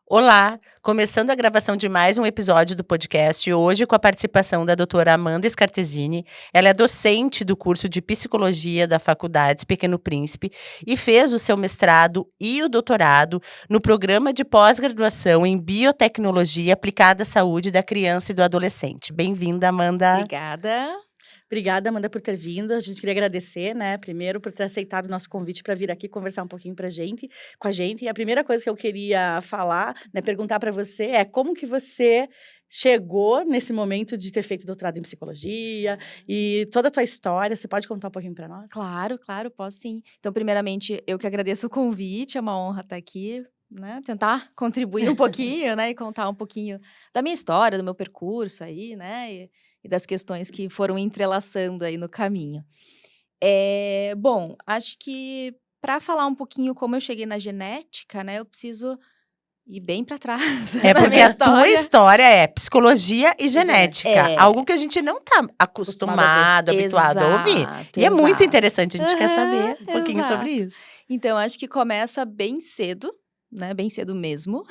Olá! Começando a gravação de mais um episódio do podcast, hoje com a participação da doutora Amanda Scartesini. Ela é docente do curso de Psicologia da Faculdade Pequeno Príncipe e fez o seu mestrado e o doutorado no programa de pós-graduação em Biotecnologia aplicada à saúde da criança e do adolescente. Bem-vinda, Amanda! Obrigada. Obrigada, Amanda, por ter vindo. A gente queria agradecer, né, primeiro por ter aceitado o nosso convite para vir aqui conversar um pouquinho com a gente. E a primeira coisa que eu queria falar, né, perguntar para você é como que você chegou nesse momento de ter feito doutorado em psicologia e toda a tua história. Você pode contar um pouquinho para nós? Claro, posso sim. Então, primeiramente, eu que agradeço o convite, é uma honra estar aqui, né? Tentar contribuir um pouquinho, né? E contar um pouquinho da minha história, do meu percurso aí, né? E das questões que foram entrelaçando aí no caminho. Bom, acho que para falar um pouquinho como eu cheguei na genética, né? Eu preciso ir bem para trás É na porque minha a tua história é psicologia e genética. É. Algo que a gente não tá acostumado, habituado a ouvir. Exato, E é muito exato. interessante, a gente quer saber um Aham, pouquinho sobre exato. isso. Então, acho que começa bem cedo, né, bem cedo mesmo.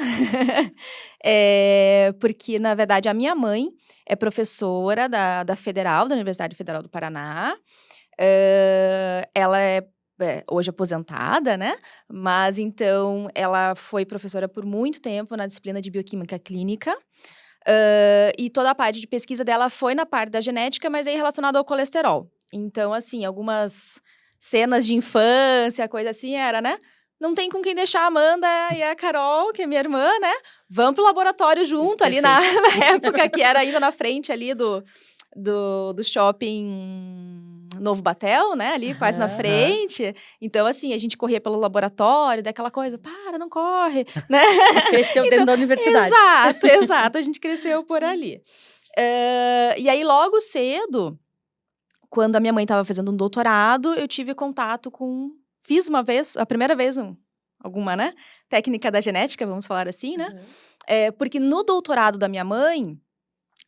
Porque, na verdade, a minha mãe é professora da Federal, da Universidade Federal do Paraná. Ela é hoje aposentada, né, mas então ela foi professora por muito tempo na disciplina de bioquímica clínica. E toda a parte de pesquisa dela foi na parte da genética, mas aí relacionado ao colesterol. Então, assim, algumas cenas de infância, coisa assim, era, né? Não tem com quem deixar a Amanda e a Carol, que é minha irmã, né? Vamos pro laboratório junto, ali na época, que era ainda na frente ali do shopping Novo Batel, né? Ali quase na frente. Então, assim, a gente corria pelo laboratório, daquela coisa, para, não corre, né? Cresceu dentro da universidade. Exato, a gente cresceu por ali. E aí, logo cedo, quando a minha mãe estava fazendo um doutorado, eu tive contato com... Fiz uma vez, a primeira vez, alguma, né? Técnica da genética, vamos falar assim, né? Porque no doutorado da minha mãe,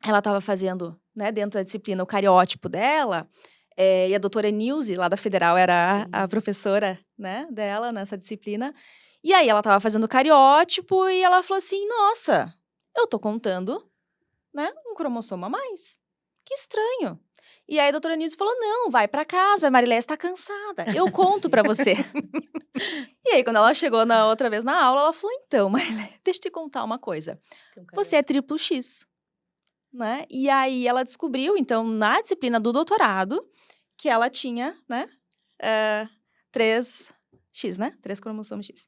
ela estava fazendo, né, dentro da disciplina, o cariótipo dela, e a doutora Nilce, lá da Federal, era a professora, né, dela nessa disciplina. E aí, ela estava fazendo o cariótipo e ela falou assim, nossa, eu tô contando, né, um cromossomo a mais. Que estranho. E aí, a doutora Nilce falou, não, vai pra casa, a Marilé está cansada, eu conto pra você. E aí, quando ela chegou na outra vez na aula, ela falou, então, Marilé, deixa eu te contar uma coisa. Você é triplo X. Né? E aí ela descobriu, então, na disciplina do doutorado, que ela tinha, né, 3X, né? 3 cromossomos X.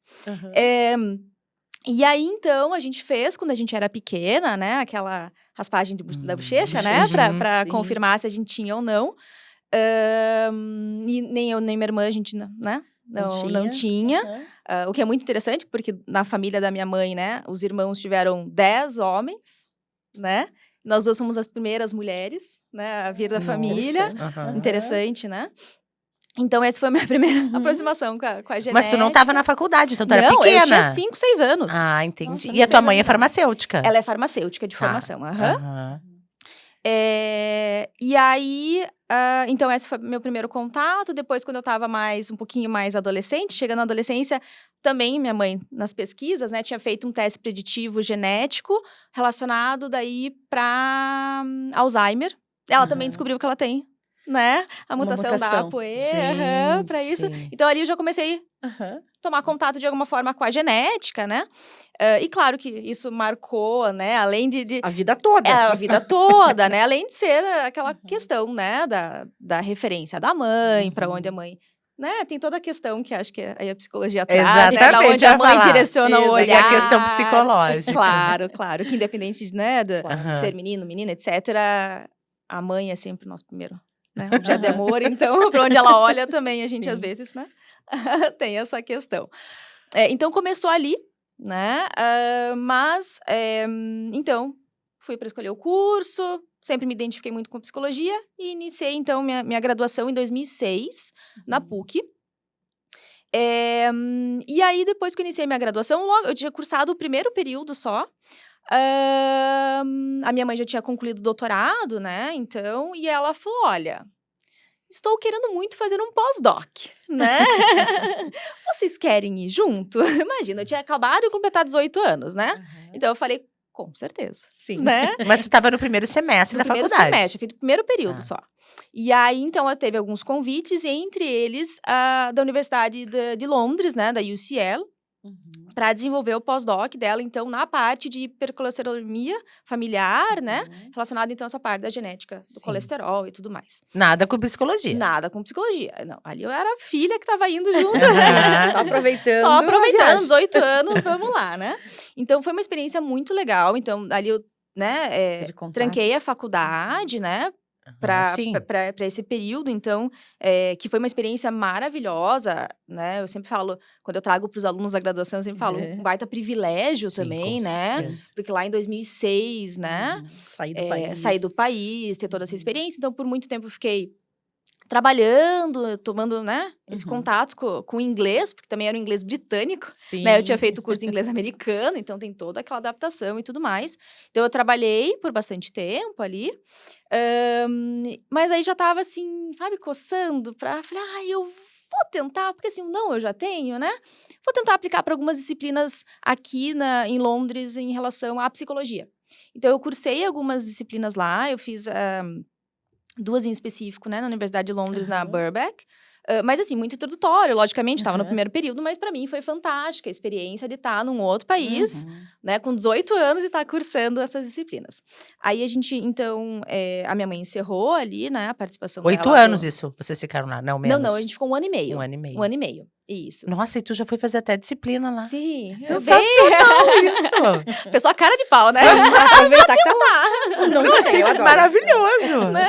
E aí, então, a gente fez, quando a gente era pequena, né, aquela raspagem da bochecha, né, pra confirmar se a gente tinha ou não. E nem eu, nem minha irmã, a gente, né, não tinha. O que é muito interessante, porque na família da minha mãe, né, os irmãos tiveram 10 homens, né? Nós duas fomos as primeiras mulheres, né, a vir da família. Interessante, né? Então, essa foi a minha primeira aproximação com a genética. Mas tu não estava na faculdade, então tu era pequena. Não, eu tinha 5, 6 anos. Ah, entendi. Nossa, e a tua mãe é farmacêutica? Ela é farmacêutica de formação, E aí, então esse foi meu primeiro contato. Depois, quando eu estava um pouquinho mais adolescente, chegando na adolescência, também minha mãe, nas pesquisas, né, tinha feito um teste preditivo genético relacionado daí para Alzheimer. Ela também descobriu que ela tem, né, a mutação da APOE, para isso. Então, ali eu já comecei a tomar contato de alguma forma com a genética, né? E claro que isso marcou, né? Além de... A vida toda. A vida toda, né? Além de ser aquela questão, né? Da referência da mãe, para onde a mãe... Né? Tem toda a questão que acho que aí a psicologia traz, exatamente, né? Da onde a mãe direciona o olhar. A questão psicológica. Claro. Que independente, né? De ser menino, menina, etc. A mãe é sempre o nosso primeiro, né? Objeto de amor. Então, para onde ela olha também, a gente às vezes, né? Tem essa questão. Então, começou ali, né? Então, fui para escolher o curso, sempre me identifiquei muito com psicologia e iniciei, então, minha graduação em 2006, na PUC. E aí, depois que eu iniciei minha graduação, logo eu tinha cursado o primeiro período só. A minha mãe já tinha concluído o doutorado, né? Então, e ela falou, olha... estou querendo muito fazer um pós-doc, né? Vocês querem ir junto? Imagina, eu tinha acabado de completar 18 anos, né? Então eu falei, com certeza, Sim. né? Mas tu estava no primeiro semestre No da primeiro faculdade. semestre, eu fiz o primeiro período Ah. só. E aí, então, eu teve alguns convites, entre eles a da Universidade de Londres, né, da UCL, para desenvolver o pós-doc dela, então, na parte de hipercolesterolemia familiar, né, relacionada, então, a essa parte da genética do Sim. colesterol e tudo mais. Nada com psicologia. Nada com psicologia. Não, ali eu era a filha que estava indo junto. Aham. Só aproveitando. Só a aproveitando, viagem. 18 anos, vamos lá, né? Então, foi uma experiência muito legal. Então, ali eu, né, Teve contato. tranquei a faculdade, né? Sim. Para esse período, então, que foi uma experiência maravilhosa, né? Eu sempre falo, quando eu trago para os alunos da graduação, eu sempre falo, um baita privilégio Sim, também, com né? certeza. Porque lá em 2006, né? Sair do país. Sair do país, ter toda essa Uhum. experiência. Então, por muito tempo, eu fiquei trabalhando, tomando, né? Esse Uhum. contato com o inglês, porque também era um inglês britânico. Sim. Né, eu tinha feito o curso de inglês americano, então tem toda aquela adaptação e tudo mais. Então, eu trabalhei por bastante tempo ali. Mas aí já tava assim, sabe, coçando pra... Falei, eu vou tentar, porque assim, não, eu já tenho, né? Vou tentar aplicar para algumas disciplinas aqui em Londres em relação à psicologia. Então, eu cursei algumas disciplinas lá, eu fiz... 2 em específico, né, na Universidade de Londres, na Birkbeck. Mas, assim, muito introdutório, logicamente, estava no primeiro período, mas para mim foi fantástica a experiência de estar num outro país, né, com 18 anos e estar cursando essas disciplinas. Aí a gente, então, a minha mãe encerrou ali, né, a participação 8 dela. anos isso, vocês ficaram lá, não menos. Não, a gente ficou 1 ano e meio. 1 ano e meio. 1 ano e meio, isso. Nossa, e tu já foi fazer até disciplina lá. Sim. Sensacional isso! Pessoa cara de pau, né? Aproveitar que tá lá. Não, Eu achei eu adoro. maravilhoso. Né?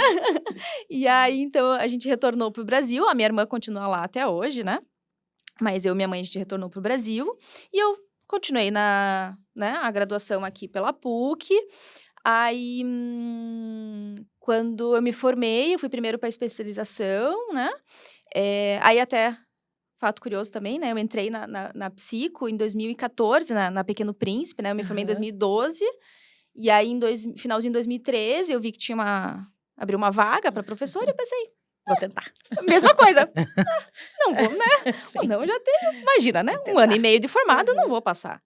E aí, então, a gente retornou pro Brasil. A minha irmã continua lá até hoje, né? Mas eu e minha mãe, a gente retornou pro Brasil. E eu continuei a graduação aqui pela PUC. Aí, quando eu me formei, eu fui primeiro para especialização, né? Aí até... Fato curioso também, né? Eu entrei na Psico em 2014, na Pequeno Príncipe, né? Eu me formei em 2012. E aí, finalzinho de 2013, eu vi que abriu uma vaga para professora e eu pensei, Vou tentar. mesma coisa. Não vou, né? Sim. Ou não, já teve, imagina, né? 1 ano e meio de formada, não vou passar.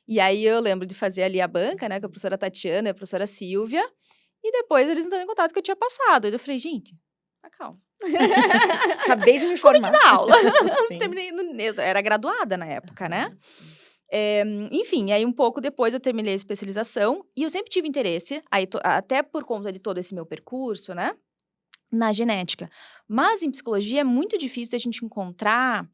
E aí, eu lembro de fazer ali a banca, né? Com a professora Tatiana e a professora Silvia. E depois, eles entraram em contato que eu tinha passado. Aí eu falei, gente, calma. Acabei de me formar. Da aula. Sim. Terminei, eu era graduada na época, né? Enfim, aí um pouco depois eu terminei a especialização e eu sempre tive interesse, aí até por conta de todo esse meu percurso, né? Na genética. Mas em psicologia é muito difícil a gente encontrar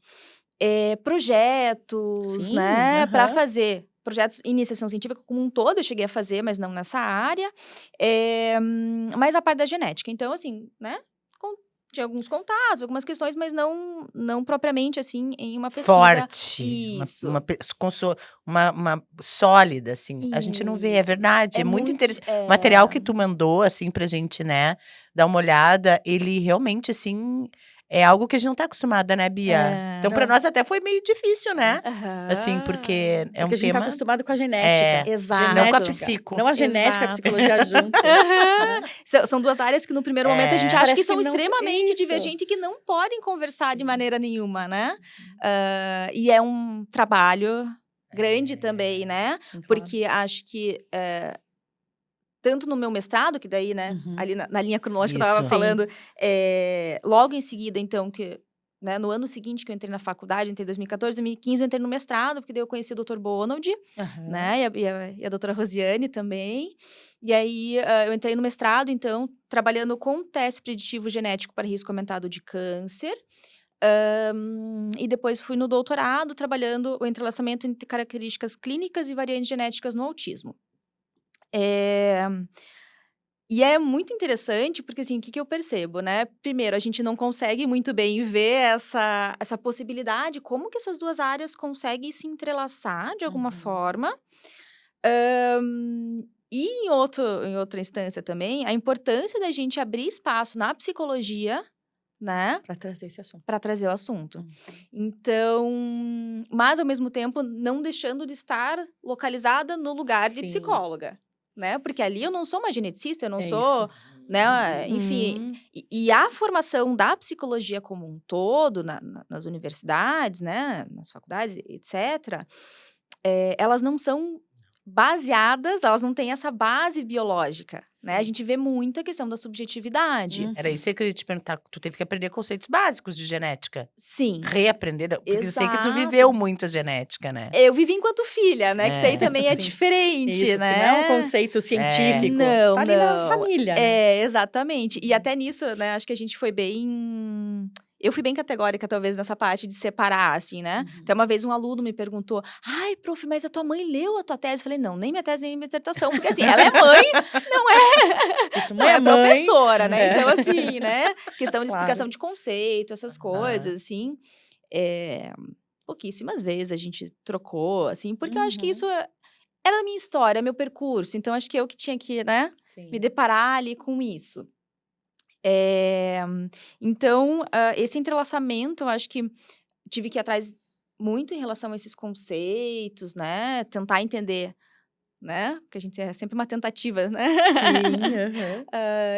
projetos, Sim, né? Para fazer. Projetos em iniciação científica como um todo, eu cheguei a fazer, mas não nessa área. Mas a parte da genética. Então, assim, né? Tinha alguns contatos, algumas questões, mas não propriamente, assim, em uma pesquisa. Forte. Isso. Uma sólida, assim. A gente não vê, é Isso. verdade. É muito interessante. O material que tu mandou, assim, pra gente, né, dar uma olhada, ele realmente, assim, é algo que a gente não tá acostumada, né, Bia? Então, pra nós até foi meio difícil, né? Assim, porque é um Porque a gente tá tema... acostumado com a genética. Exato. Não com a Genética. psico. Não a genética, a Exato. psicologia junto. São 2 áreas que no primeiro momento a gente acha Parece que são que não- extremamente isso. divergentes e que não podem conversar de maneira nenhuma, né? E é um trabalho grande também, né? Sim, claro. Porque acho que tanto no meu mestrado, que daí, né, ali na linha cronológica que eu Isso. estava falando, logo em seguida, então, que, né, no ano seguinte que eu entrei na faculdade, entrei em 2014, 2015, eu entrei no mestrado, porque daí eu conheci o Dr. Bonald, né, e a doutora Rosiane também. E aí, eu entrei no mestrado, então, trabalhando com teste preditivo genético para risco aumentado de câncer. E depois fui no doutorado, trabalhando o entrelaçamento entre características clínicas e variantes genéticas no autismo. E é muito interessante, porque assim, o que eu percebo, né? Primeiro, a gente não consegue muito bem ver essa possibilidade, como que essas 2 áreas conseguem se entrelaçar de alguma forma. E em outra instância também, a importância da gente abrir espaço na psicologia, né? Pra trazer esse assunto. Para trazer o assunto. Então, mas ao mesmo tempo, não deixando de estar localizada no lugar de Sim. psicóloga. né? Porque ali eu não sou uma geneticista, eu não É sou, isso. né? Enfim, Uhum. e a formação da psicologia como um todo, nas universidades, né? Nas faculdades, etc., elas não são baseadas, elas não têm essa base biológica, né? A Sim. gente vê muito a questão da subjetividade. Era isso aí que eu ia te perguntar. Tu teve que aprender conceitos básicos de genética. Sim, Reaprender, porque eu sei que tu exato. viveu muito a genética, né? Eu vivi enquanto filha, né? Que daí É. também é Sim. diferente, Isso, porque não é um né? conceito científico. Não, Tá ali na não. família, né? Exatamente. E até nisso, né, acho que a gente foi bem. Eu fui bem categórica, talvez, nessa parte de separar, assim, né? Até uma vez um aluno me perguntou: ai, prof, mas a tua mãe leu a tua tese? Eu falei: não, nem minha tese, nem minha dissertação. Porque, assim, ela é mãe, Isso, não mãe é mãe. professora, né? É. Então, assim, né? Questão de Claro. explicação de conceito, essas Aham. coisas, assim. Pouquíssimas vezes a gente trocou, assim, porque eu acho que isso era a minha história, meu percurso. Então, acho que eu que tinha que, né, me Sim. deparar ali com isso. Então, esse entrelaçamento, eu acho que tive que ir atrás muito em relação a esses conceitos, né, tentar entender, né, porque a gente é sempre uma tentativa, né, Sim, aham.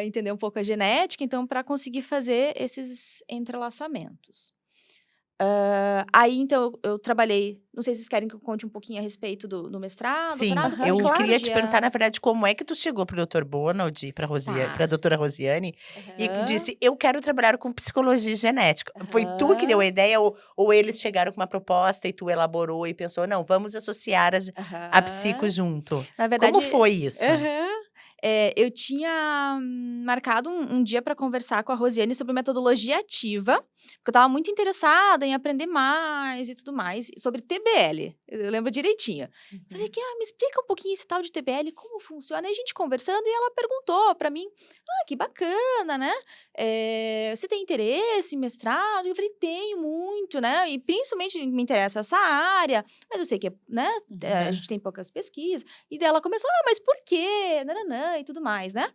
entender um pouco a genética, então, para conseguir fazer esses entrelaçamentos. Aí, então, eu trabalhei, não sei se vocês querem que eu conte um pouquinho a respeito do mestrado, Sim, doutorado, Aham, eu porque claro. queria te perguntar, podia. na verdade, como é que tu chegou pro Dr. Bonald, pra Tá. doutora Rosiane, e que Aham, disse: "Eu quero trabalhar com psicologia genética". Foi tu que deu aham, a ideia ou eles chegaram com uma proposta e tu elaborou e pensou: "Não, vamos associar a psico aham. junto"? Na Como verdade, foi isso? aham. Eu tinha marcado um dia para conversar com a Rosiane sobre metodologia ativa, porque eu estava muito interessada em aprender mais e tudo mais, e sobre TBL, eu lembro direitinho. Falei que: "Ah, me explica um pouquinho esse tal de TBL, como funciona?" Aí a gente conversando e ela perguntou para mim: "Ah, que bacana, né, você tem interesse em mestrado?" Eu falei: "Tenho muito, né, e principalmente me interessa essa área, mas eu sei que né, a gente tem poucas pesquisas." E daí ela começou: "Ah, mas por quê? Nã e tudo mais, né.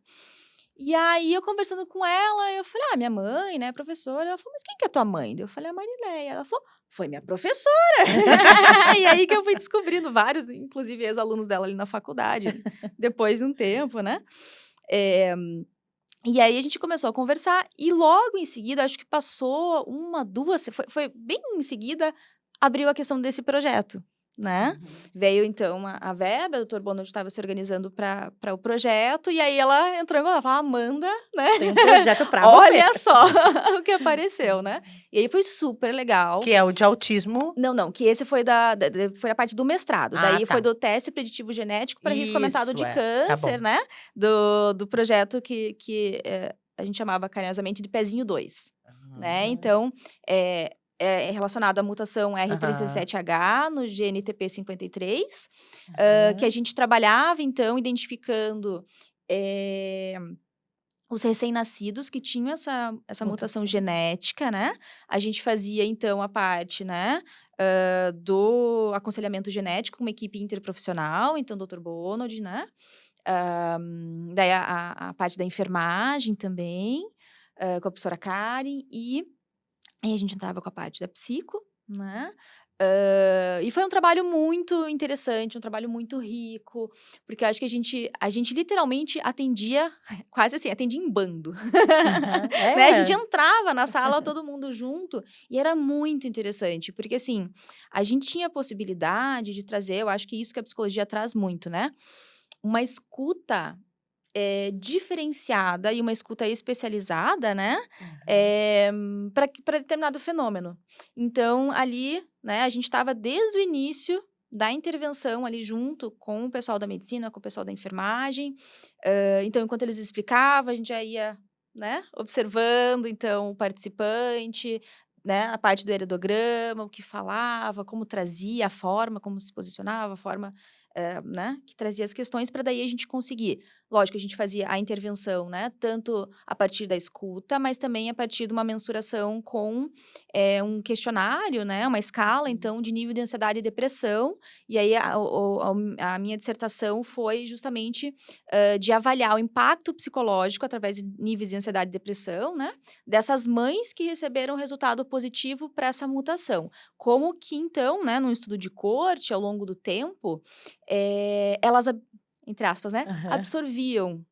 E aí eu conversando com ela, eu falei: "Ah, minha mãe, né, professora." Ela falou: "Mas quem que é tua mãe?" Daí eu falei: "A Marileia." Ela falou: "Foi minha professora." E aí que eu fui descobrindo vários, inclusive ex-alunos dela ali na faculdade, depois de um tempo, né. Eh, e aí a gente começou a conversar e logo em seguida, acho que passou 1, 2 foi bem em seguida, abriu a questão desse projeto, né. Veio então a verba, o Dr. Bonald estava se organizando para o projeto, e aí ela entrou em contato, falou: "Amanda, né, Tem um projeto pra você. olha só o que apareceu", né. E aí foi super legal. Que é o de autismo. Não, não, que esse foi foi a parte do mestrado, Ah, daí foi tá. do teste preditivo genético para risco aumentado Isso, de tá bom. câncer, né, do projeto que a gente chamava carinhosamente de pezinho 2, né. Aham. Então, é relacionado à mutação Aham. R307H no GNTP 53, que a Aham. gente trabalhava então identificando, eh os recém-nascidos que tinham essa mutação Mutação. genética, né, a gente fazia então a parte, né, do aconselhamento genético com uma equipe interprofissional, então Dr. Bonald, né, daí a parte da enfermagem também, com a professora Karen, e aí a gente entrava com a parte da psico, né, e foi um trabalho muito interessante, um trabalho muito rico, porque eu acho que a gente literalmente atendia, quase assim, atendia em bando, Aham. né, a gente É. entrava na sala todo mundo junto, e era muito interessante, porque assim, a gente tinha a possibilidade de trazer, eu acho que isso que a psicologia traz muito, né, uma escuta diferenciada e uma escuta especializada, né, Aham. para determinado fenômeno. Então, ali, né, a gente estava desde o início da intervenção ali junto com o pessoal da medicina, com o pessoal da enfermagem. Então, enquanto eles explicavam, a gente já ia, né, observando, então, o participante, né, a parte do heredograma, o que falava, como trazia, a forma como se posicionava, a forma, né, que trazia as questões para daí a gente conseguir. Lógico, a gente fazia a intervenção, né, tanto a partir da escuta, mas também a partir de uma mensuração com, um questionário, né, uma escala, então, de nível de ansiedade e depressão. E aí a minha dissertação foi justamente, de avaliar o impacto psicológico através de níveis de ansiedade e depressão, né, dessas mães que receberam resultado positivo para essa mutação. Como que então, né, num estudo de corte, ao longo do tempo, elas entre aspas, né, Aham. absorviam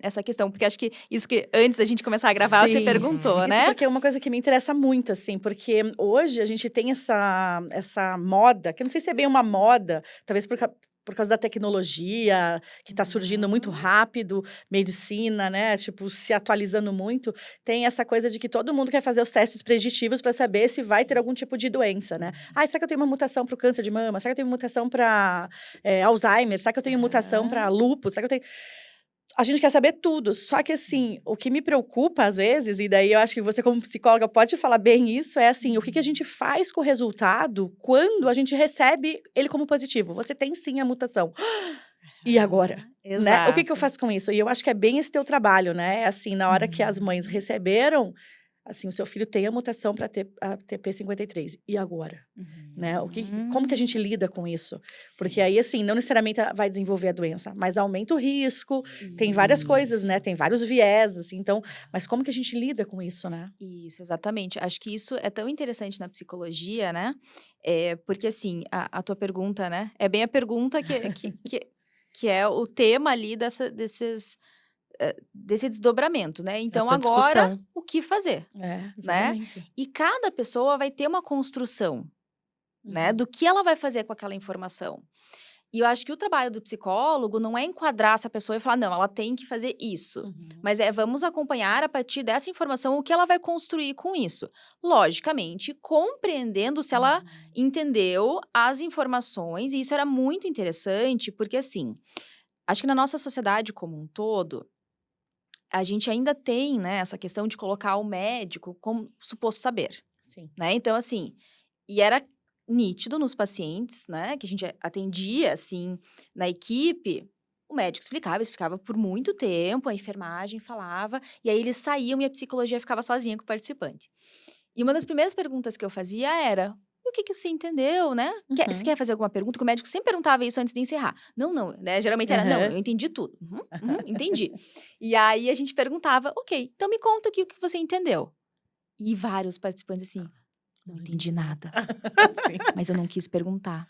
essa questão? Porque acho que isso que antes da gente começar a gravar, você Sim. perguntou, Isso né? porque é uma coisa que me interessa muito, assim, porque hoje a gente tem essa moda, que eu não sei se é bem uma moda, talvez por causa da tecnologia, que está surgindo muito rápido, medicina, né, tipo, se atualizando muito, tem essa coisa de que todo mundo quer fazer os testes preditivos para saber se vai ter algum tipo de doença, né? Será que eu tenho uma mutação para o câncer de mama? Será que eu tenho uma mutação para Alzheimer? Será que eu tenho mutação para lúpus? Será que eu tenho... A gente quer saber tudo, só que assim, o que me preocupa às vezes, e daí eu acho que você como psicóloga pode falar bem isso, é assim, o que a gente faz com o resultado quando a gente recebe ele como positivo? Você tem sim a mutação. E agora? Né? O que eu Exato. faço com isso? E eu acho que é bem esse teu trabalho, né? É assim, na hora que as mães receberam, assim, o seu filho tem a mutação para ter a TP53. E agora? Né? Como que a gente lida com isso? Porque aí, assim, não necessariamente vai desenvolver a doença, mas aumenta o risco, tem várias coisas, né? Tem vários viés, assim, então, mas como que a gente lida com isso, né? Isso, exatamente. Acho que isso é tão interessante na psicologia, né? Porque, assim, a tua pergunta, né? É bem a pergunta que é o tema ali desse desdobramento, né? Então, tua agora, discussão. o que fazer, né? Exatamente. E cada pessoa vai ter uma construção, né? Do que ela vai fazer com aquela informação. E eu acho que o trabalho do psicólogo não é enquadrar essa pessoa e falar, não, ela tem que fazer isso. Mas vamos acompanhar a partir dessa informação o que ela vai construir com isso. Logicamente, compreendendo se ela entendeu as informações, e isso era muito interessante, porque assim, acho que na nossa sociedade como um todo, a gente ainda tem, né, essa questão de colocar o médico como suposto saber, Sim. né? Então, assim, e era nítido nos pacientes, né, que a gente atendia, assim, na equipe, o médico explicava por muito tempo, a enfermagem falava, e aí eles saíam e a psicologia ficava sozinha com o participante. E uma das primeiras perguntas que eu fazia era: "E o que que você entendeu, né? Você quer fazer alguma pergunta?" Que o médico sempre perguntava isso antes de encerrar. "Não, não", né, geralmente era: "Não, eu entendi tudo". "Uhum, uhum, entendi". E aí a gente perguntava: "Ok, então me conta aqui o que você entendeu". E vários participantes assim: "Não entendi nada, Sim. mas eu não quis perguntar",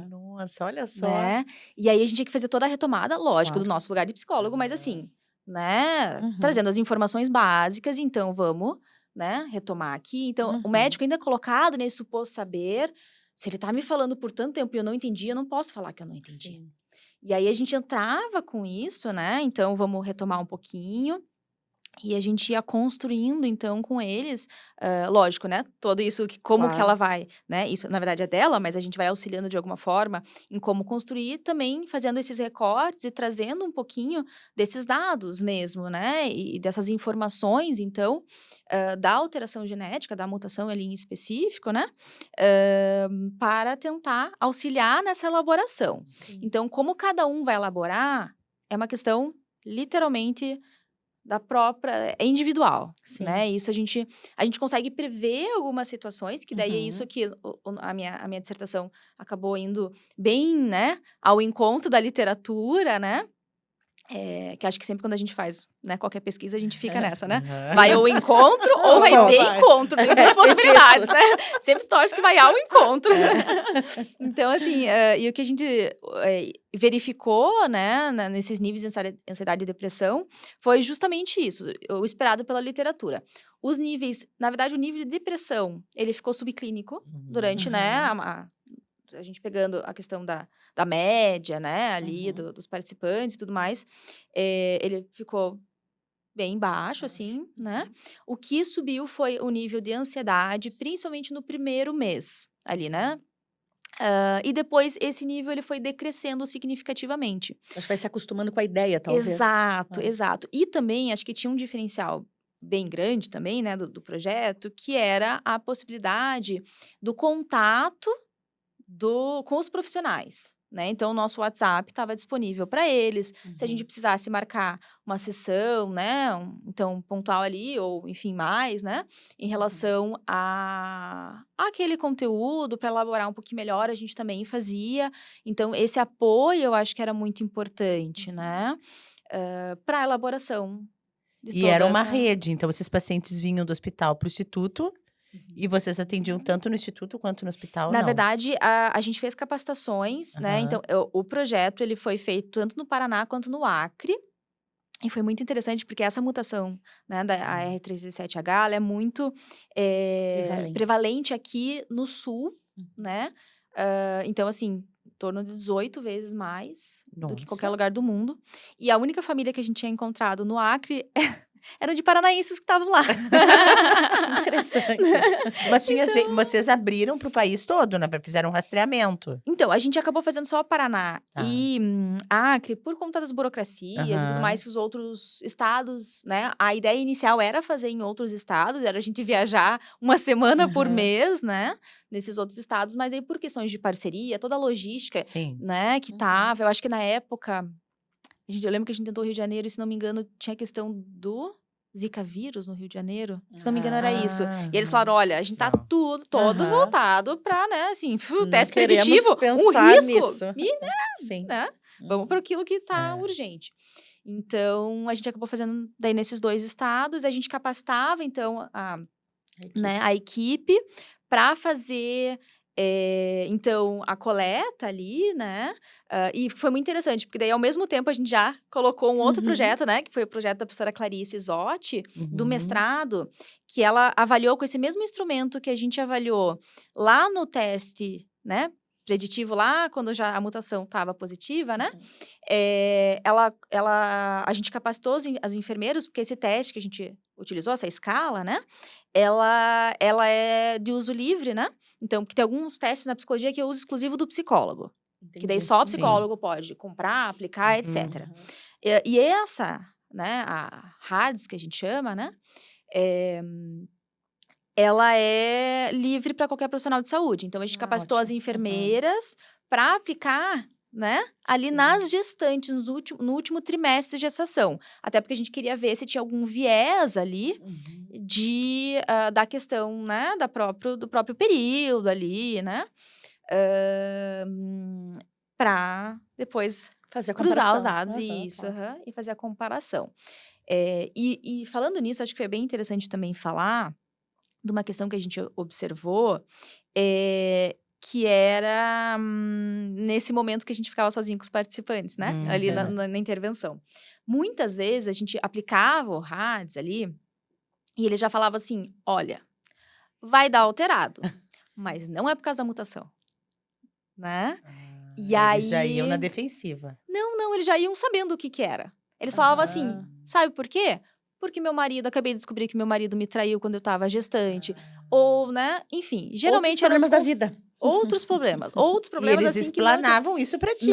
Nossa, olha só. né. E aí a gente tinha que fazer toda a retomada, lógico, do Claro. nosso lugar de psicólogo, mas assim, né, Uhum. trazendo as informações básicas, então vamos, né, retomar aqui. Então, o Uhum. médico ainda colocado nesse suposto saber, se ele tá me falando por tanto tempo e eu não entendi, eu não posso falar que eu não entendi. Sim. E aí a gente entrava com isso, né, então vamos retomar um pouquinho. E a gente ia construindo, então, com eles, lógico, né, todo isso como que Claro. ela vai, né, isso na verdade é dela, mas a gente vai auxiliando de alguma forma em como construir, também fazendo esses recortes e trazendo um pouquinho desses dados mesmo, né, e dessas informações, então, da alteração genética, da mutação ali em específico, né, para tentar auxiliar nessa elaboração. Sim. Então, como cada um vai elaborar, é uma questão literalmente da própria é individual, Sim. né, isso a gente consegue prever algumas situações, que daí é isso Uhum. que a minha dissertação acabou indo bem, né, ao encontro da literatura, né, que acho que sempre quando a gente faz, né, qualquer pesquisa, a gente fica nessa, né, vai ao encontro ou vai de Vai. encontro, tem duas possibilidades, né, sempre torce que vai ao encontro. Então, assim, e o que a gente verificou, né, nesses níveis de ansiedade e depressão, foi justamente isso, o esperado pela literatura. Os níveis, na verdade, o nível de depressão, ele ficou subclínico durante, né, a gente pegando a questão da média, né, ali, dos participantes e tudo mais, ele ficou bem baixo, assim, né. O que subiu foi o nível de ansiedade, principalmente no primeiro mês, ali, né. E depois esse nível ele foi decrescendo significativamente. Acho que vai se acostumando com a ideia, talvez. Exato, exato. E também acho que tinha um diferencial bem grande também, né, do projeto, que era a possibilidade do contato com os profissionais, né. Então o nosso WhatsApp estava disponível para eles, se a gente precisasse marcar uma sessão, né, então pontual ali ou enfim mais, né, em relação a aquele conteúdo para elaborar um pouquinho melhor, a gente também fazia. Então esse apoio eu acho que era muito importante, né, pra elaboração de E era toda uma essa rede, então esses pacientes vinham do hospital para o instituto E vocês atendiam tanto no instituto quanto no hospital, Na não? verdade, a gente fez capacitações, né? Aham. Então, o projeto ele foi feito tanto no Paraná quanto no Acre. E foi muito interessante, porque essa mutação, né, da AR37H, ela é muito prevalente aqui no sul, né? Então, assim, em torno de 18 vezes mais do que qualquer Nossa. lugar do mundo. E a única família que a gente tinha encontrado no Acre era de paranaenses que estavam lá. Que interessante. Mas tinha vocês abriram para o país todo, né? Fizeram um rastreamento. Então, a gente acabou fazendo só Paraná Tá. e Acre por conta das burocracias e tudo Aham. mais que os outros estados, né? A ideia inicial era fazer em outros estados, era a gente viajar uma semana por Aham. mês, né? Nesses outros estados, mas aí por questões de parceria, toda a logística, Sim. né? Que tava, eu acho que na época, eu lembro que a gente tentou o Rio de Janeiro e se não me engano tinha a questão do Zika vírus no Rio de Janeiro. Se não me engano era isso. E eles falaram, olha, a gente tá Legal. todo Aham. voltado pra, né, assim, Não teste queremos preditivo, um pensar risco, nisso. Sim. né? Vamos para aquilo que tá É. urgente. Então, a gente acabou fazendo daí nesses 2 estados, a gente capacitava, então, a equipe para fazer, então, a coleta ali, né? E foi muito interessante, porque daí, ao mesmo tempo, a gente já colocou um outro Uhum. projeto, né? Que foi o projeto da professora Clarice Isotti, do Uhum. mestrado, que ela avaliou com esse mesmo instrumento que a gente avaliou lá no teste, né? Preditivo lá, quando já a mutação estava positiva, né? A gente capacitou as enfermeiros, porque esse teste que a gente utilizou, essa escala, né? Ela é de uso livre, né? Então, porque tem alguns testes na psicologia que é uso exclusivo do psicólogo. Que daí só o Sim. psicólogo pode comprar, aplicar, Uhum. etc. E essa, né? A RADS, que a gente chama, né? Ela é livre para qualquer profissional de saúde. Então, a gente capacitou as ótimo. enfermeiras para aplicar, né? Ali Sim. nas gestantes, no último trimestre de gestação. Até porque a gente queria ver se tinha algum viés ali Uhum. da questão, né? Do próprio período ali, né? Para depois Fazer a cruzar os comparação. dados Aham, isso, tá. e fazer a comparação. E falando nisso, acho que é bem interessante também falar de uma questão que a gente observou, que era nesse momento que a gente ficava sozinho com os participantes, né? Ali Uhum. na intervenção. Muitas vezes a gente aplicava o RADS ali e ele já falava assim: olha, vai dar alterado, mas não é por causa da mutação, né? E Eles já iam na aí. defensiva. Não, eles já iam sabendo o que que era. Eles falavam assim, Aham. sabe por quê? Porque acabei de descobrir que meu marido me traiu quando eu tava gestante. Ou, né, enfim, geralmente eram os Outros problemas da vida. outros problemas. Outros E problemas, eles assim, que não... explanavam isso pra ti.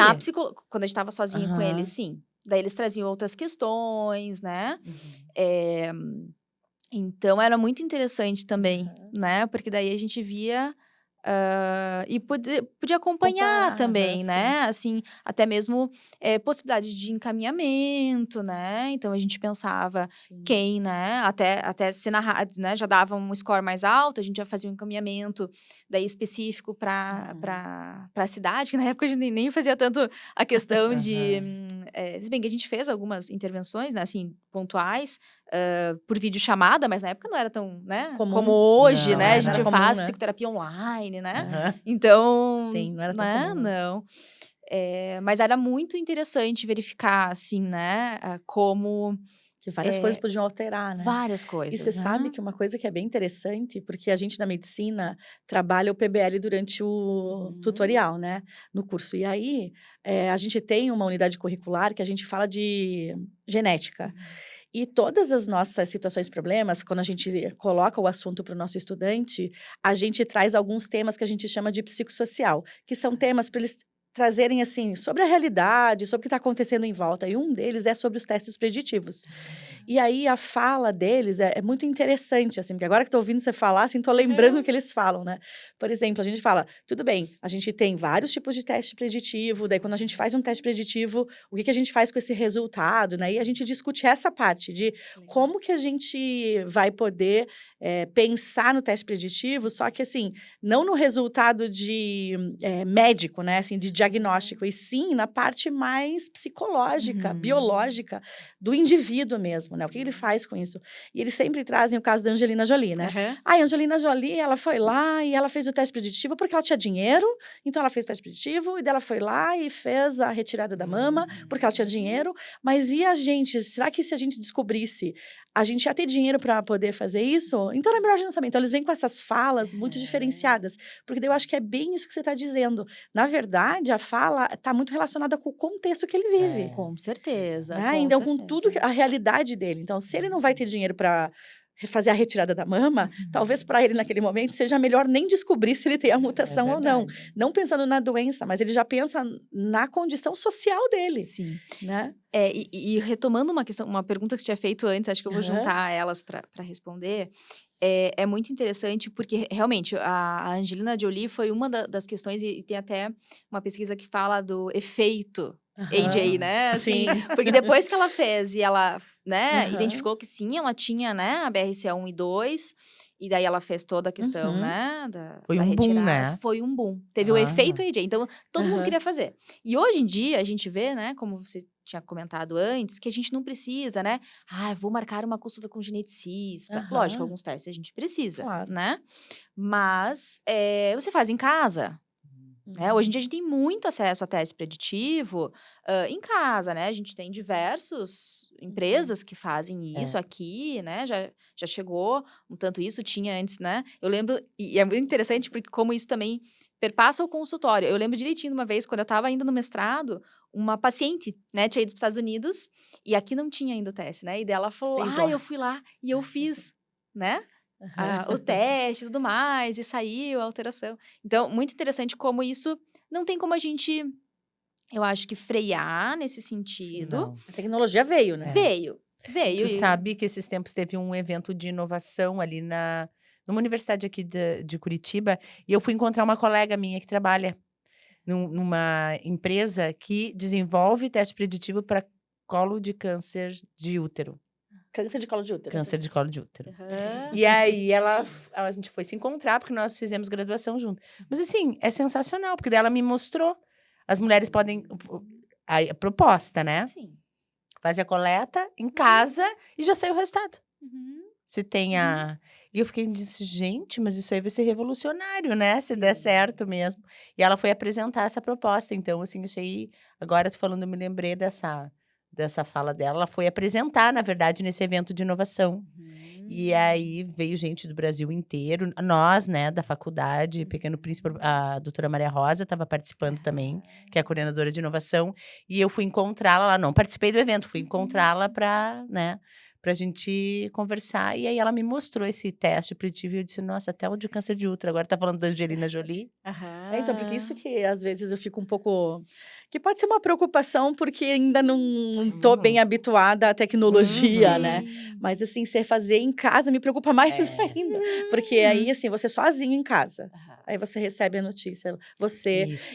Quando a gente tava sozinho com Aham. eles, sim. Daí eles traziam outras questões, né? Uhum. Então, era muito interessante também, Aham. né? Porque daí a gente via... e podia acompanhar Comparar, também, aham, né? Assim, até mesmo possibilidade de encaminhamento, né? Então, a gente pensava sim. quem, né? Até se na RADS, né? Já dava um score mais alto, a gente já fazia um encaminhamento daí específico para a cidade, que na época a gente nem fazia tanto a questão de... se bem que a gente fez algumas intervenções, né? Assim, pontuais, por videochamada, mas na época não era tão, né? Comum. Como hoje, Não, né? A não gente era comum, faz né? psicoterapia online, né? Aham. Então, Sim, não era tão né? comum, né? Não. Mas era muito interessante verificar, assim, né? Como Que várias coisas podiam alterar, né? várias E coisas, você sabe né? que uma coisa que é bem interessante, porque a gente na medicina trabalha o PBL durante o tutorial, né? No curso. E aí, a gente tem uma unidade curricular que a gente fala de genética. E todas as nossas situações, problemas, quando a gente coloca o assunto para o nosso estudante, a gente traz alguns temas que a gente chama de psicossocial, que são temas para eles trazerem, assim, sobre a realidade, sobre o que está acontecendo em volta. E um deles é sobre os testes preditivos. E aí, a fala deles é muito interessante, assim, porque agora que estou ouvindo você falar, assim, estou lembrando o que eles falam, né? Por exemplo, a gente fala, tudo bem, a gente tem vários tipos de teste preditivo, daí quando a gente faz um teste preditivo, o que a gente faz com esse resultado, né? E a gente discute essa parte de como que a gente vai poder pensar no teste preditivo, só que, assim, não no resultado de médico, né? Assim, de diagnóstico, e sim na parte mais psicológica, biológica do indivíduo mesmo. mesmo, né? O que ele faz com isso? E eles sempre trazem o caso da Angelina Jolie, né? Aham. A Angelina Jolie, ela foi lá e ela fez o teste preditivo porque ela tinha dinheiro, então ela fez o teste preditivo e daí ela foi lá e fez a retirada da mama porque ela tinha dinheiro. Mas e a gente? Será que se a gente descobrisse, a gente ia ter dinheiro para poder fazer isso? Então era melhor a gente não saber. Então eles vêm com essas falas muito diferenciadas, porque daí eu acho que é bem isso que você está dizendo. Na verdade, a fala está muito relacionada com o contexto que ele vive. Com certeza, Né? com Então, com tudo, certeza. a realidade dele. Então, se ele não vai ter dinheiro para fazer a retirada da mama, talvez para ele naquele momento seja melhor nem descobrir se ele tem a mutação ou não. Não pensando na doença, mas ele já pensa na condição social dele, Sim. né? E retomando uma pergunta que você tinha feito antes, acho que eu vou Aham. juntar elas para responder. É muito interessante porque, realmente, a Angelina Jolie foi uma das questões, e tem até uma pesquisa que fala do efeito AJ, Aham. né? Assim, Sim. porque depois que ela fez e ela, né, Aham. identificou que sim, ela tinha, né, a BRCA1 e 2, e daí ela fez toda a questão, Uhum. né, Foi da um boom, retirada. né? Foi um boom. Teve o efeito AJ. Então, todo mundo Aham. queria fazer. E hoje em dia, a gente vê, né, como você tinha comentado antes, que a gente não precisa, né? Vou marcar uma consulta com geneticista. Lógico, Aham. alguns testes a gente precisa, Claro. né? Mas você faz em casa. Né? Hoje em dia a gente tem muito acesso a teste preditivo em casa, né? A gente tem diversas empresas que fazem isso aqui, né? Já chegou um tanto isso, tinha antes, né? Eu lembro, e é muito interessante porque como isso também perpassa o consultório. Eu lembro direitinho de uma vez, quando eu estava ainda no mestrado, uma paciente, né, tinha ido para os Estados Unidos e aqui não tinha ainda o teste, né? E dela falou, Fez lá. eu fui lá e eu fiz, né? Aham. O teste e tudo mais, e saiu a alteração. Então, muito interessante como isso não tem como a gente, eu acho que frear nesse sentido. Não. A tecnologia veio, né? Veio. Tu sabe que esses tempos teve um evento de inovação ali numa universidade aqui de Curitiba, e eu fui encontrar uma colega minha que trabalha numa empresa que desenvolve teste preditivo para colo de câncer de útero. Câncer de colo de útero. Câncer de colo de útero. Aham. E aí a gente foi se encontrar, porque nós fizemos graduação junto. Mas assim, é sensacional, porque daí ela me mostrou. As mulheres podem. A proposta, né? Sim. Faz a coleta em casa e já sai o resultado. Uhum. Se tem a. E eu fiquei disse, gente, mas isso aí vai ser revolucionário, né? Se der certo mesmo. E ela foi apresentar essa proposta. Então, assim, achei. Agora, tu falando, eu me lembrei dessa fala dela. Ela foi apresentar, na verdade, nesse evento de inovação. E aí veio gente do Brasil inteiro. Nós, né, da faculdade, Pequeno Príncipe, a doutora Maria Rosa estava participando também, que é a coordenadora de inovação. E eu fui encontrá-la lá. Não participei do evento, fui encontrá-la para, né, pra gente conversar. E aí ela me mostrou esse teste preditivo e eu disse, nossa, até o de câncer de útero. Agora tá falando da Angelina Jolie. Então, porque isso que às vezes eu fico um pouco. Que pode ser uma preocupação, porque ainda não tô bem habituada à tecnologia, né? Mas assim, ser fazer em casa me preocupa mais ainda. Porque aí, assim, você sozinho em casa. Aí você recebe a notícia.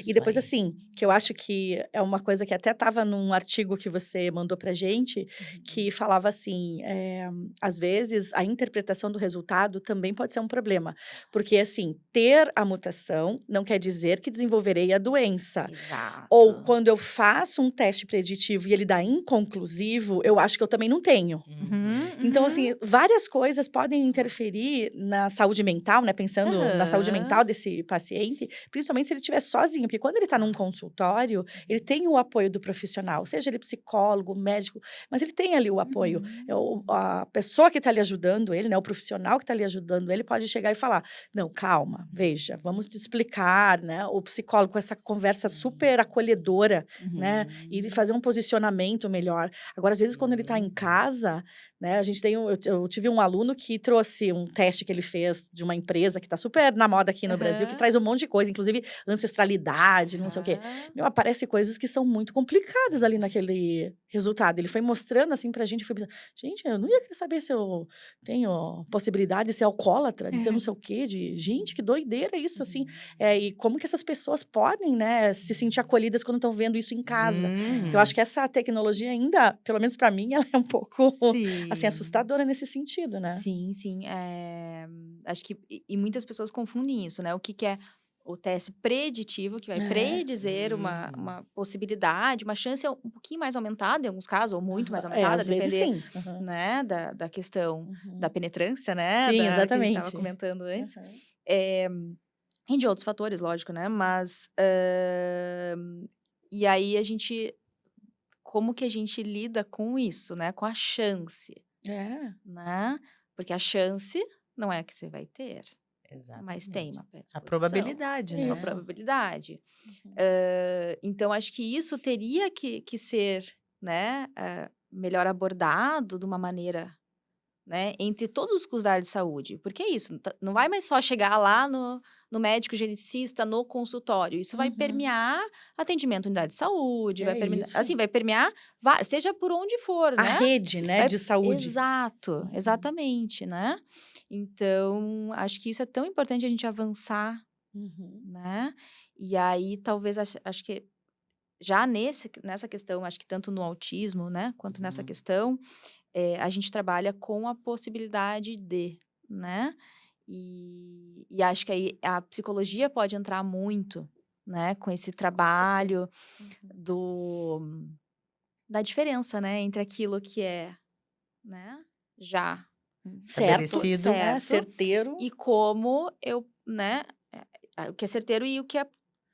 E depois, assim, que eu acho que é uma coisa que até estava num artigo que você mandou pra gente, que falava assim: às vezes a interpretação do resultado também pode ser um problema. Porque, assim, ter a mutação não quer dizer que desenvolverei a doença. Exato. Ou quando eu faço um teste preditivo e ele dá inconclusivo, eu acho que eu também não tenho. Então, assim, várias coisas podem interferir na saúde mental, né? Pensando na saúde mental desse paciente, principalmente se ele estiver sozinho. Porque quando ele está num consultório, ele tem o apoio do profissional, seja ele psicólogo, médico, mas ele tem ali o apoio. A pessoa que está ali ajudando ele, né? O profissional que está ali ajudando ele pode chegar e falar, não, calma, veja, vamos te explicar, né? O psicólogo com essa conversa super acolhedora, né? E fazer um posicionamento melhor. Agora, às vezes, quando ele está em casa, né? A gente tem eu tive um aluno que trouxe um teste que ele fez de uma empresa que está super na moda aqui no Brasil, que traz um monte de coisa, inclusive ancestralidade, não sei o quê. Meu, aparece coisas que são muito complicadas ali naquele resultado. Ele foi mostrando assim pra gente, eu fui pensando, gente, eu não ia querer saber se eu tenho possibilidade de ser alcoólatra, de ser não sei o quê, gente, que doideira isso, assim. E como que essas pessoas podem, né, se sentir acolhidas quando estão vendo isso em casa. Então, eu acho que essa tecnologia ainda, pelo menos pra mim, ela é um pouco, assim, assustadora nesse sentido, né? Sim, sim. Acho que e muitas pessoas confundem isso, né? O que é o teste preditivo, que vai predizer uma possibilidade, uma chance um pouquinho mais aumentada, em alguns casos, ou muito mais aumentada, às vezes depender, sim. Aham. né, da questão da Uhum. penetrância, né, Sim, que a gente estava exatamente. comentando antes. Aham. E de outros fatores, lógico, né, mas, e aí como que a gente lida com isso, né, com a chance, É. né, porque a chance não é que você vai ter, mas tem Exatamente. uma A predisposição, probabilidade, né? uma Isso. probabilidade. Uhum. Então acho que isso teria que ser, né, melhor abordado de uma maneira, né, entre todos os cursos da área de saúde, porque é isso, não vai mais só chegar lá no médico geneticista, no consultório, isso vai Uhum. permear atendimento em unidade de saúde, vai É permear, isso. assim, vai permear, seja por onde for, A né? rede, né, de saúde. Exato, Uhum. exatamente, né? Então, acho que isso é tão importante a gente avançar, Uhum. né? E aí, talvez, acho que já nessa questão, acho que tanto no autismo, né, quanto nessa questão, a gente trabalha com a possibilidade de, né? E acho que aí a psicologia pode entrar muito, né, com esse Com certeza. trabalho Uhum. da diferença, né, entre aquilo que é, né, já Certo, Estabelecido. né, certo, certeiro. e como eu, né, o que é certeiro e o que é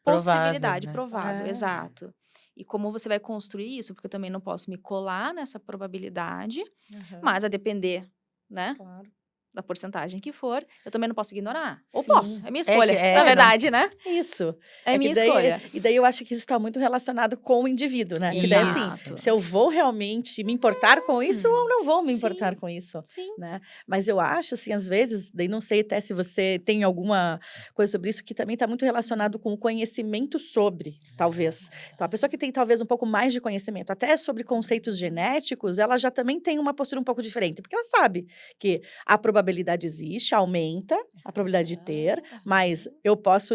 Provável, possibilidade, né? provável, É. exato. E como você vai construir isso, porque eu também não posso me colar nessa probabilidade, Aham. mas a depender, né, Claro. da porcentagem que for, eu também não posso ignorar. Ou posso, Sim. é minha É que escolha, na não. verdade, né? Isso. É É que minha daí escolha. eu acho que isso está muito relacionado com o indivíduo, né, que daí, assim, Exato. se eu vou realmente me importar com isso ou não vou me importar Sim, com isso, sim. né. Mas eu acho, assim, às vezes, daí não sei até se você tem alguma coisa sobre isso, que também está muito relacionado com o conhecimento sobre, talvez. Então a pessoa que tem talvez um pouco mais de conhecimento, até sobre conceitos genéticos, ela já também tem uma postura um pouco diferente, porque ela sabe que a probabilidade existe, aumenta a probabilidade de ter, mas eu posso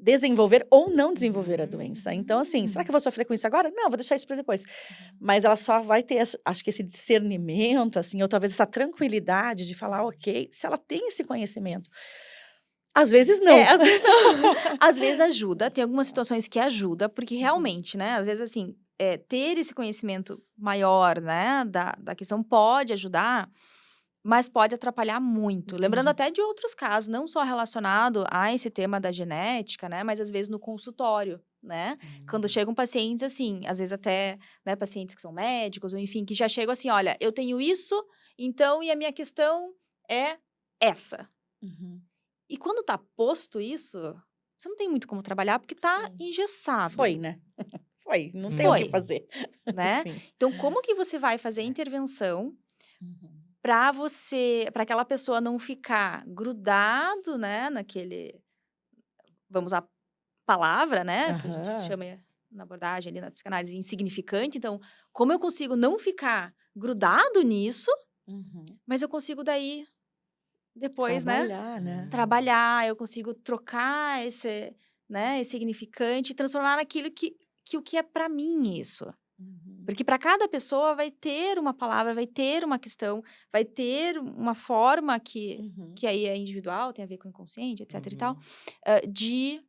desenvolver ou não desenvolver a doença. Então, assim, será que eu vou sofrer com isso agora? Não, vou deixar isso para depois. Mas ela só vai ter, acho que esse discernimento, assim, ou talvez essa tranquilidade de falar, ok, se ela tem esse conhecimento. Às vezes não. Às vezes não. Às vezes ajuda, tem algumas situações que ajuda, porque realmente, né, às vezes, assim, ter esse conhecimento maior, né, da questão pode ajudar, mas pode atrapalhar muito. Lembrando Entendi. até de outros casos, não só relacionado a esse tema da genética, né, mas às vezes no consultório, né? Quando chegam pacientes, assim, às vezes até, né, pacientes que são médicos, ou enfim, que já chegam assim, olha, eu tenho isso, então, e a minha questão é essa. Uhum. E quando tá posto isso, você não tem muito como trabalhar, porque tá Sim. engessado. Foi, né? Foi, não tem o que Foi, fazer. né? Sim. Então, como que você vai fazer a intervenção Uhum. para aquela pessoa não ficar grudado, né, naquele, vamos usar palavra, né, que a gente Aham. chama na abordagem ali na psicanálise insignificante. Então, como eu consigo não ficar grudado nisso, Uhum. mas eu consigo daí depois, né, Trabalhar, né? trabalhar, eu consigo trocar esse, né, esse significante e transformar naquilo que o que é para mim isso. Uhum. Porque para cada pessoa vai ter uma palavra, vai ter uma questão, vai ter uma forma Uhum. que aí é individual, tem a ver com o inconsciente, etc e tal, de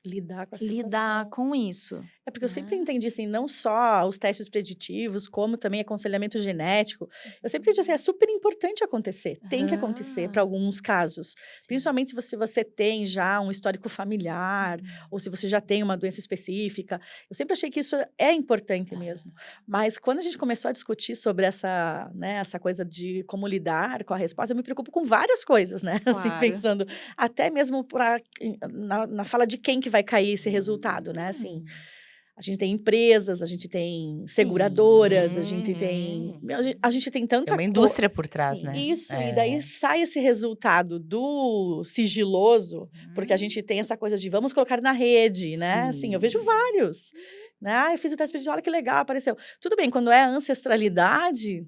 Lidar com a lidar situação. com isso, É porque eu sempre né. entendi, assim, não só os testes preditivos, como também aconselhamento genético. Eu sempre entendi assim, é super importante acontecer, tem que acontecer para Aham. alguns casos. Sim. Principalmente se você tem já um histórico familiar, ou se você já tem uma doença específica. Eu sempre achei que isso é importante mesmo. Mas quando a gente começou a discutir sobre essa, né, essa coisa de como lidar com a resposta, eu me preocupo com várias coisas, né? Assim, Claro. pensando até mesmo na fala de quem que vai cair esse resultado, né? Assim, a gente tem empresas, a gente tem seguradoras, a gente tem. Sim. A gente tem Tem tanta uma coisa. indústria por trás, Sim. né? Isso, e daí sai esse resultado do sigiloso, porque a gente tem essa coisa de vamos colocar na rede, né? Assim, eu vejo vários. Né? Ah, eu fiz o teste de olha que legal, apareceu. Tudo bem, quando é ancestralidade,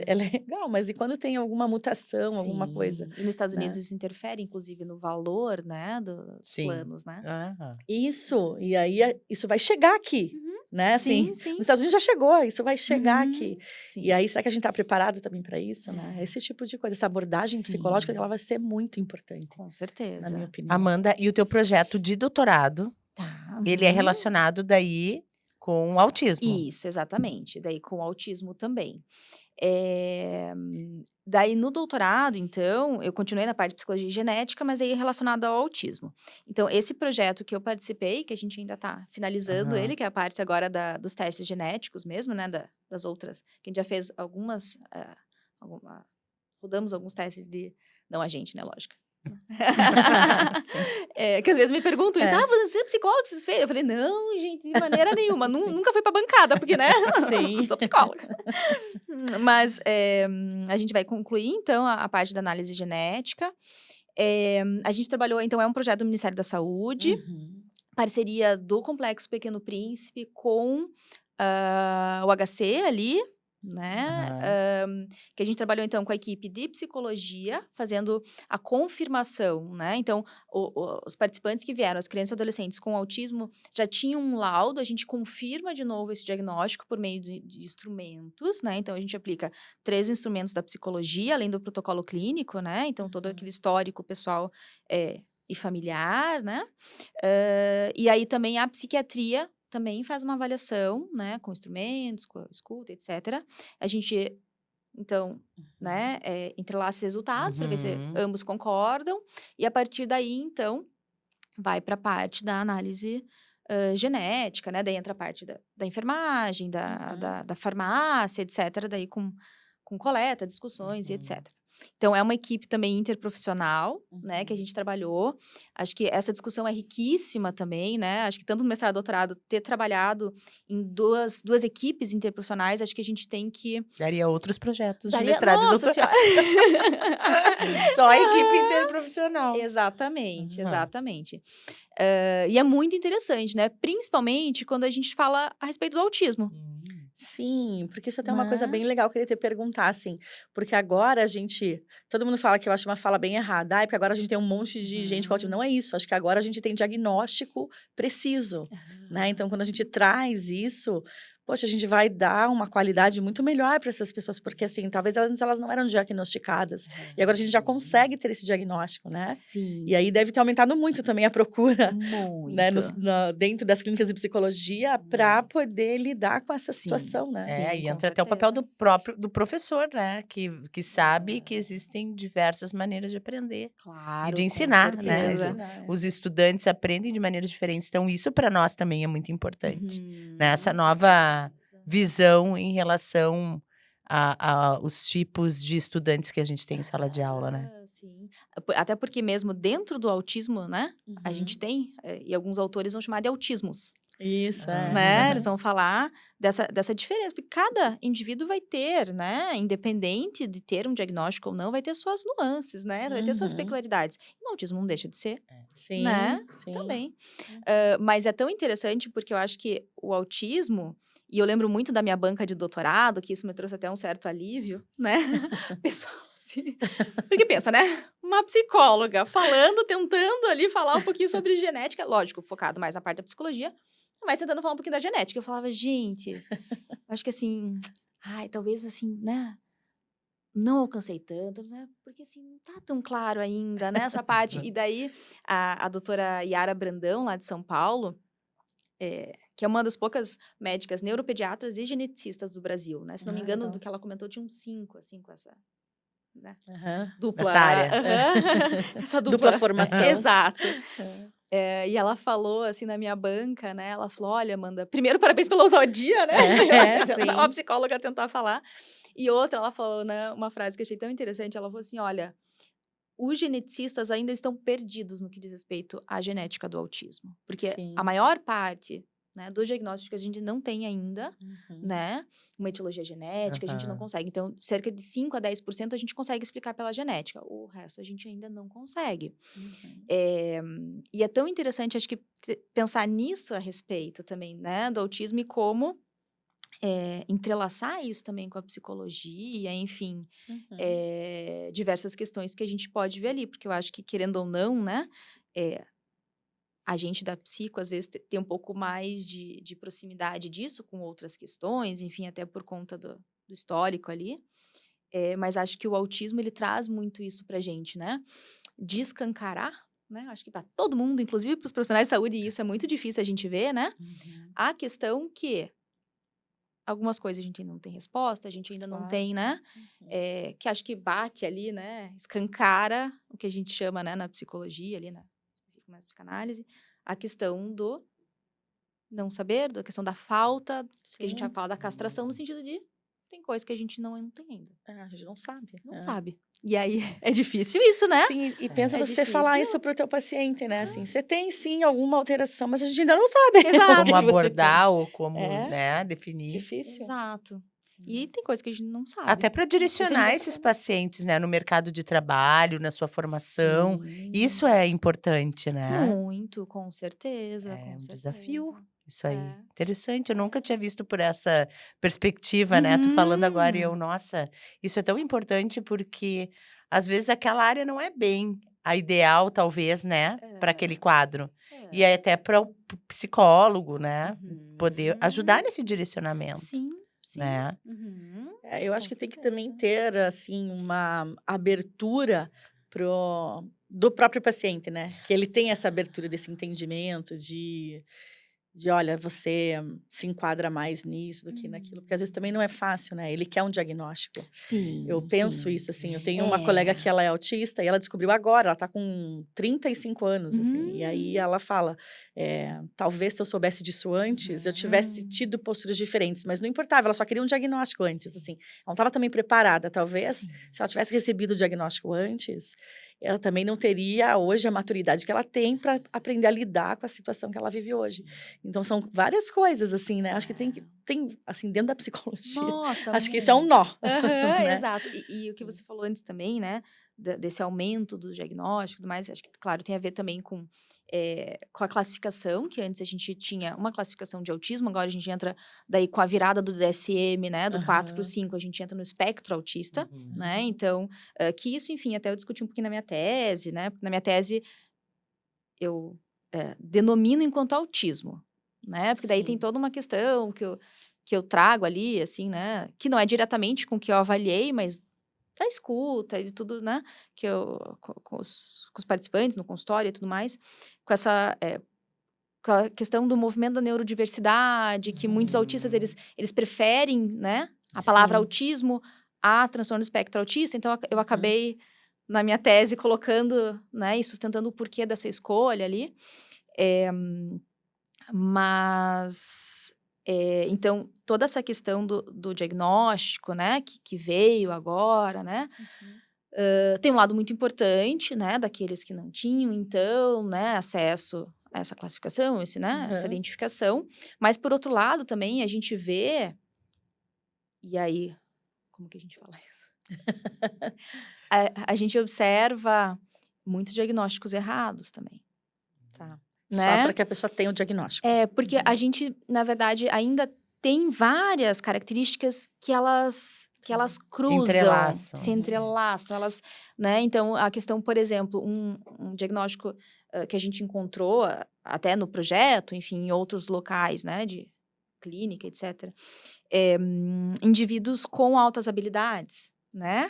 é legal, mas e quando tem alguma mutação, alguma coisa? E nos Estados Unidos Né? isso interfere, inclusive, no valor, né, dos Sim. planos, né. Aham. Isso, e aí isso vai chegar aqui. né? Assim, sim. nos Estados Unidos já chegou, isso vai chegar Uhum, aqui. sim. E aí, será que a gente está preparado também para isso, né? Esse tipo de coisa, essa abordagem psicológica, Sim. ela vai ser muito importante, Com na certeza. minha opinião. Amanda, e o teu projeto de doutorado, Tá. ele é relacionado daí com o autismo. Isso, exatamente. Daí com autismo também. Daí no doutorado, então, eu continuei na parte de psicologia genética, mas aí relacionado ao autismo. Então, esse projeto que eu participei, que a gente ainda está finalizando Aham. ele, que é a parte agora dos testes genéticos mesmo, né, das outras, que a gente já fez rodamos alguns testes não a gente, né, lógico. Que às vezes me perguntam isso, É. você é psicóloga, você fez? Eu falei, não, gente, de maneira nenhuma, nunca fui pra bancada, porque, né, Sim. sou psicóloga. Mas a gente vai concluir, então, a parte da análise genética. A gente trabalhou, então, é um projeto do Ministério da Saúde, Uhum. parceria do Complexo Pequeno Príncipe com o HC ali, né? Que a gente trabalhou, então, com a equipe de psicologia, fazendo a confirmação, né? Então, os participantes que vieram, as crianças e adolescentes com autismo, já tinham um laudo, a gente confirma de novo esse diagnóstico por meio de instrumentos, né? Então, a gente aplica 3 instrumentos da psicologia, além do protocolo clínico, né? Então, todo aquele histórico pessoal e familiar, né? E aí, também, a psiquiatria também faz uma avaliação, né, com instrumentos, com a escuta, etc. A gente, então, né, entrelaça os resultados para ver se Uhum. ambos concordam, e a partir daí, então, vai para a parte da análise genética, né, daí entra a parte da enfermagem, da farmácia, etc., daí com coleta, discussões e etc. Então, é uma equipe também interprofissional, né, que a gente trabalhou. Acho que essa discussão é riquíssima também, né? Acho que tanto no mestrado e doutorado, ter trabalhado em duas equipes interprofissionais, acho que a gente tem que... Daria outros projetos de Daria... mestrado e Nossa doutorado. Senhora! Só a equipe interprofissional. Exatamente, Aham. exatamente. E é muito interessante, né? Principalmente quando a gente fala a respeito do autismo. Sim, porque isso é até uma coisa Né? bem legal que eu queria te perguntar, assim, porque agora todo mundo fala que eu acho uma fala bem errada, porque agora a gente tem um monte de gente com autismo. Não é isso, acho que agora a gente tem diagnóstico preciso, né? Então, quando a gente traz isso, poxa, a gente vai dar uma qualidade muito melhor para essas pessoas, porque assim, talvez antes elas não eram diagnosticadas, e agora a gente já consegue ter esse diagnóstico, né? Sim. E aí deve ter aumentado muito também a procura, né, Muito. dentro das clínicas de psicologia para poder lidar com essa Sim, situação, né? sim. Aí com entra até o papel certeza. do professor, né? Que sabe que existem diversas maneiras de aprender e Claro, de com ensinar, né? certeza. Os estudantes aprendem de maneiras diferentes, então isso para nós também é muito importante, né? Essa nova visão em relação aos tipos de estudantes que a gente tem em sala de aula, né? Sim. Até porque mesmo dentro do autismo, né? A Uhum. gente tem, e alguns autores vão chamar de autismos, Isso, né? Eles vão falar dessa diferença, porque cada indivíduo vai ter, né? Independente de ter um diagnóstico ou não, vai ter suas nuances, né? Vai ter suas Uhum. peculiaridades. E no autismo não deixa de ser, Sim, né? sim. Também. Mas é tão interessante porque eu acho que o autismo, e eu lembro muito da minha banca de doutorado, que isso me trouxe até um certo alívio, né? Pessoal, assim, porque pensa, né? Uma psicóloga falando, tentando ali falar um pouquinho sobre genética, lógico, focado mais na parte da psicologia, mas tentando falar um pouquinho da genética. Eu falava, gente, acho que assim, talvez assim, né? Não alcancei tanto, né? Porque assim, não tá tão claro ainda, né? Essa parte. E daí, a doutora Yara Brandão, lá de São Paulo, que é uma das poucas médicas neuropediatras e geneticistas do Brasil, né? Se não me engano, Legal. do que ela comentou, tinha uns 5, assim, com essa, né? Aham. Dupla. Nessa área. Essa Dupla dupla. formação. Exato. E ela falou, assim, na minha banca, né? Ela falou, olha, Amanda, primeiro, parabéns pela ousadia, né? Uma Sim. psicóloga tentar falar. E outra, ela falou, né? Uma frase que eu achei tão interessante. Ela falou assim, olha, os geneticistas ainda estão perdidos no que diz respeito à genética do autismo. Porque Sim. a maior parte, né, dos diagnósticos que a gente não tem ainda, Uhum. né? Uma etiologia genética, a gente não Aham. consegue. Então, cerca de 5 a 10% a gente consegue explicar pela genética. O resto a gente ainda não consegue. Uhum. E é tão interessante, acho que, pensar nisso a respeito também, né? Do autismo e como entrelaçar isso também com a psicologia, enfim, Uhum. diversas questões que a gente pode ver ali, porque eu acho que, querendo ou não, né, a gente da psico, às vezes, tem um pouco mais de proximidade disso com outras questões, enfim, até por conta do histórico ali. Mas acho que o autismo, ele traz muito isso pra gente, né? De escancarar, né? Acho que para todo mundo, inclusive para os profissionais de saúde, isso é muito difícil a gente ver, né? A questão que algumas coisas a gente ainda não tem resposta, a gente ainda não Claro. tem, né? Que acho que bate ali, né? Escancara o que a gente chama, né, na psicologia, ali na psicanálise, a questão do não saber, da questão da falta, que a gente vai Sim. falar da castração, no sentido de tem coisa que a gente não tem ainda. A gente não sabe. Não sabe. E aí é difícil isso, né? Sim, e pensa É você falar difícil. isso pro teu paciente, né? Assim, você tem sim alguma alteração, mas a gente ainda não sabe. Exato. o que Como que você tem. abordar ou como, É. né, definir. Difícil. Exato. E tem coisa que a gente não sabe. Até para Não sei se a gente direcionar vai esses saber. pacientes, né, no mercado de trabalho, na sua formação. Sim. Isso é importante, né? Muito, com certeza, É com um certeza. desafio. Isso aí. É. Interessante. Eu nunca tinha visto por essa perspectiva, né? Tu falando agora e eu, nossa, isso é tão importante porque às vezes aquela área não é bem a ideal, talvez, né, para aquele quadro. E aí até para o psicólogo, né, poder ajudar nesse direcionamento, Sim, sim. né? Eu acho Com que tem que certeza. também ter, assim, uma abertura do próprio paciente, né? Que ele tenha essa abertura desse entendimento de olha, você se enquadra mais nisso do que naquilo. Porque às vezes também não é fácil, né? Ele quer um diagnóstico. Sim. Eu penso sim. isso, assim. Eu tenho uma colega que ela é autista e ela descobriu agora, ela tá com 35 anos, assim. E aí ela fala, talvez se eu soubesse disso antes, eu tivesse tido posturas diferentes. Mas não importava, ela só queria um diagnóstico antes, assim. Ela não estava também preparada. Talvez, Sim. se ela tivesse recebido o diagnóstico antes, ela também não teria hoje a maturidade que ela tem para aprender a lidar com a situação que ela vive hoje. Então, são várias coisas, assim, né? Acho que tem, assim, dentro da psicologia. Nossa, Acho que isso é um nó. Aham, né? exato. E o que você falou antes também, né? Desse aumento do diagnóstico e tudo mais, acho que, claro, tem a ver também com a classificação, que antes a gente tinha uma classificação de autismo, agora a gente entra daí com a virada do DSM, né? Do 4 para o 5, a gente entra no espectro autista, né? Então, que isso, enfim, até eu discuti um pouquinho na minha tese, né? Porque na minha tese eu denomino enquanto autismo, né? Porque daí tem Sim. toda uma questão que eu trago ali, assim, né? Que não é diretamente com o que eu avaliei, mas da escuta e tudo, né? Que eu, com os participantes no consultório e tudo mais, com essa com a questão do movimento da neurodiversidade, que muitos autistas, eles preferem, né? A palavra Sim. autismo a transtorno do espectro autista. Então, eu acabei, na minha tese, colocando, né? E sustentando o porquê dessa escolha ali. Mas, então, toda essa questão do diagnóstico, né? Que veio agora, né? Tem um lado muito importante, né? Daqueles que não tinham, então, né? Acesso a essa classificação, essa identificação. Mas, por outro lado, também, a gente vê... E aí, como que a gente fala isso? A gente observa muitos diagnósticos errados também. Tá. Né? Só para que a pessoa tenha o diagnóstico. Porque a gente, na verdade, ainda tem várias características que elas cruzam, Entrelaçam. se entrelaçam, elas, né? Então, a questão, por exemplo, um diagnóstico que a gente encontrou até no projeto, enfim, em outros locais, né, de clínica, etc., indivíduos com altas habilidades, né?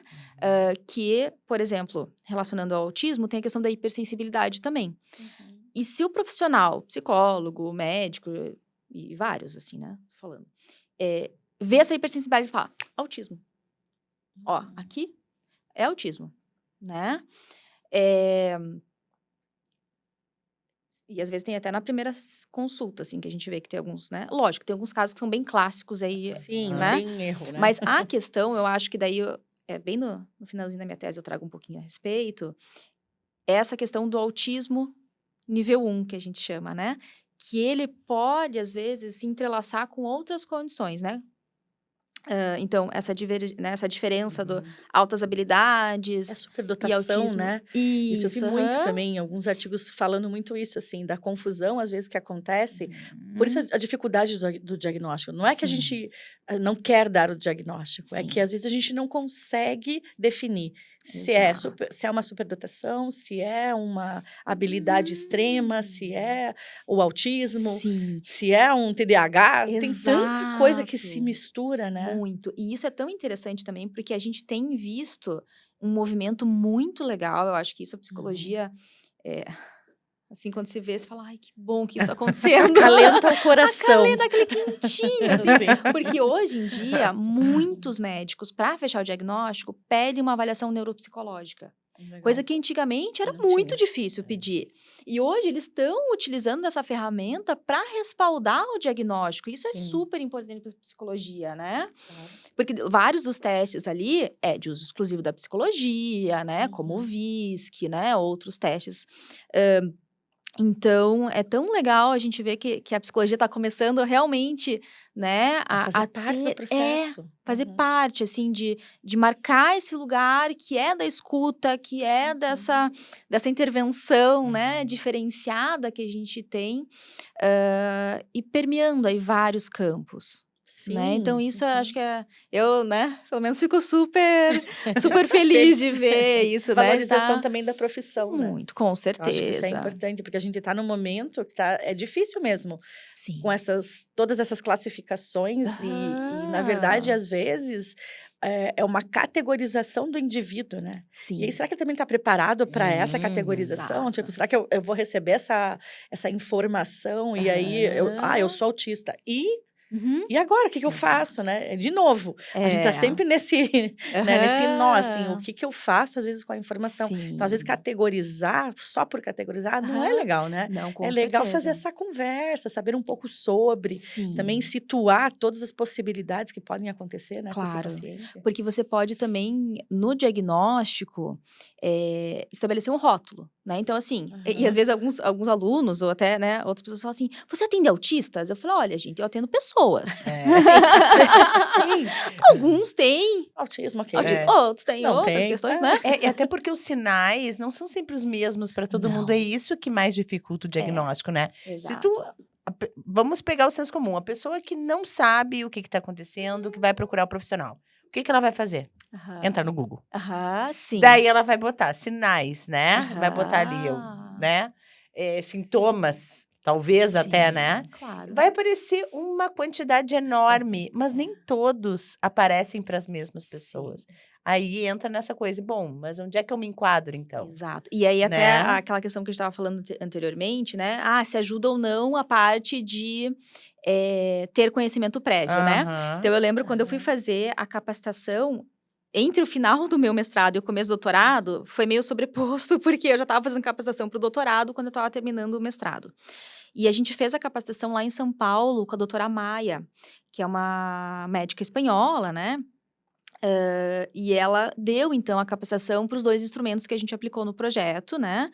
Que, por exemplo, relacionando ao autismo, tem a questão da hipersensibilidade também. E se o profissional, psicólogo, médico, e vários, assim, né, falando, vê essa hipersensibilidade e fala, autismo. Ó, aqui é autismo, né? E às vezes tem até na primeira consulta, assim, que a gente vê que tem alguns, né? Lógico, tem alguns casos que são bem clássicos aí, Sim, não né? tem erro, né? Mas a questão, eu acho que daí, bem no finalzinho da minha tese, eu trago um pouquinho a respeito, é essa questão do autismo nível 1, que a gente chama, né? Que ele pode, às vezes, se entrelaçar com outras condições, né? Então, essa diferença do altas habilidades É e superdotação, autismo. né? Isso eu vi muito aham. também em alguns artigos falando muito isso, assim, da confusão, às vezes, que acontece. Por isso a dificuldade do diagnóstico. Não é que a Sim. gente não quer dar o diagnóstico, é que Sim. às vezes a gente não consegue definir. Se é uma superdotação, se é uma habilidade extrema, se é o autismo, Sim, se é um TDAH. Tem tanta coisa que se exato. mistura, né? Muito. E isso é tão interessante também, porque a gente tem visto um movimento muito legal. Eu acho que isso a psicologia, assim, quando se vê, você fala, ai, que bom que isso está acontecendo. Acalenta o coração. Acalenta aquele quentinho, assim. Sim. Porque hoje em dia, muitos médicos, para fechar o diagnóstico, pedem uma avaliação neuropsicológica. Coisa que antigamente era Não muito tinha. difícil pedir. E hoje eles estão utilizando essa ferramenta para respaldar o diagnóstico. Isso é Sim. super importante para psicologia, né? Claro. Porque vários dos testes ali é de uso exclusivo da psicologia, né? Como o VISC, né? Outros testes. Então, é tão legal a gente ver que a psicologia está começando realmente, né? A fazer parte do processo. Fazer parte, assim, de marcar esse lugar que é da escuta, que é dessa intervenção, né? Diferenciada que a gente tem e permeando aí vários campos. Sim. Né? Então, isso eu acho que eu, né, pelo menos fico super feliz de ver isso, né? Valorização também da profissão, né? Muito, com Eu acho que isso é certeza. importante, porque a gente está num momento que é difícil mesmo, Sim. com todas essas classificações e, na verdade, às vezes, é uma categorização do indivíduo, né? Sim. E aí, será que ele também está preparado para essa categorização? Exato. Tipo, será que eu vou receber essa informação e aí, eu sou autista. E agora, o que eu faço, né? De novo, a gente tá sempre nesse nó, assim, o que eu faço, às vezes, com a informação. Sim. Então, às vezes, categorizar, só por categorizar, não é legal, né? Não, com É legal certeza. fazer essa conversa, saber um pouco sobre, Sim. também situar todas as possibilidades que podem acontecer, né, com esse Claro. paciente. Porque você pode também, no diagnóstico, estabelecer um rótulo, né? Então, assim, e às vezes alguns alunos, ou até, né, outras pessoas falam assim, você atende autistas? Eu falo, olha, gente, eu atendo pessoas. Sim. Alguns têm. Autismo, ok. Outros têm Não outras tem. questões, né? E até porque os sinais não são sempre os mesmos para todo mundo. É isso que mais dificulta o diagnóstico, né? Exato. Vamos pegar o senso comum. A pessoa que não sabe o que está acontecendo, que vai procurar o profissional. O que ela vai fazer? Entrar no Google. Sim. Daí ela vai botar sinais, né? Vai botar ali, né? Sintomas, talvez até, né? Claro. Vai aparecer uma quantidade enorme, mas nem todos aparecem para as mesmas pessoas. Aí entra nessa coisa, bom, mas onde é que eu me enquadro, então? Exato. E aí, até Né? aquela questão que a gente estava falando anteriormente, né? Se ajuda ou não a parte de ter conhecimento prévio, né? Então, eu lembro quando eu fui fazer a capacitação, entre o final do meu mestrado e o começo do doutorado, foi meio sobreposto, porque eu já estava fazendo capacitação para o doutorado quando eu estava terminando o mestrado. E a gente fez a capacitação lá em São Paulo com a doutora Maia, que é uma médica espanhola, né? E ela deu, então, a capacitação para os 2 instrumentos que a gente aplicou no projeto, né?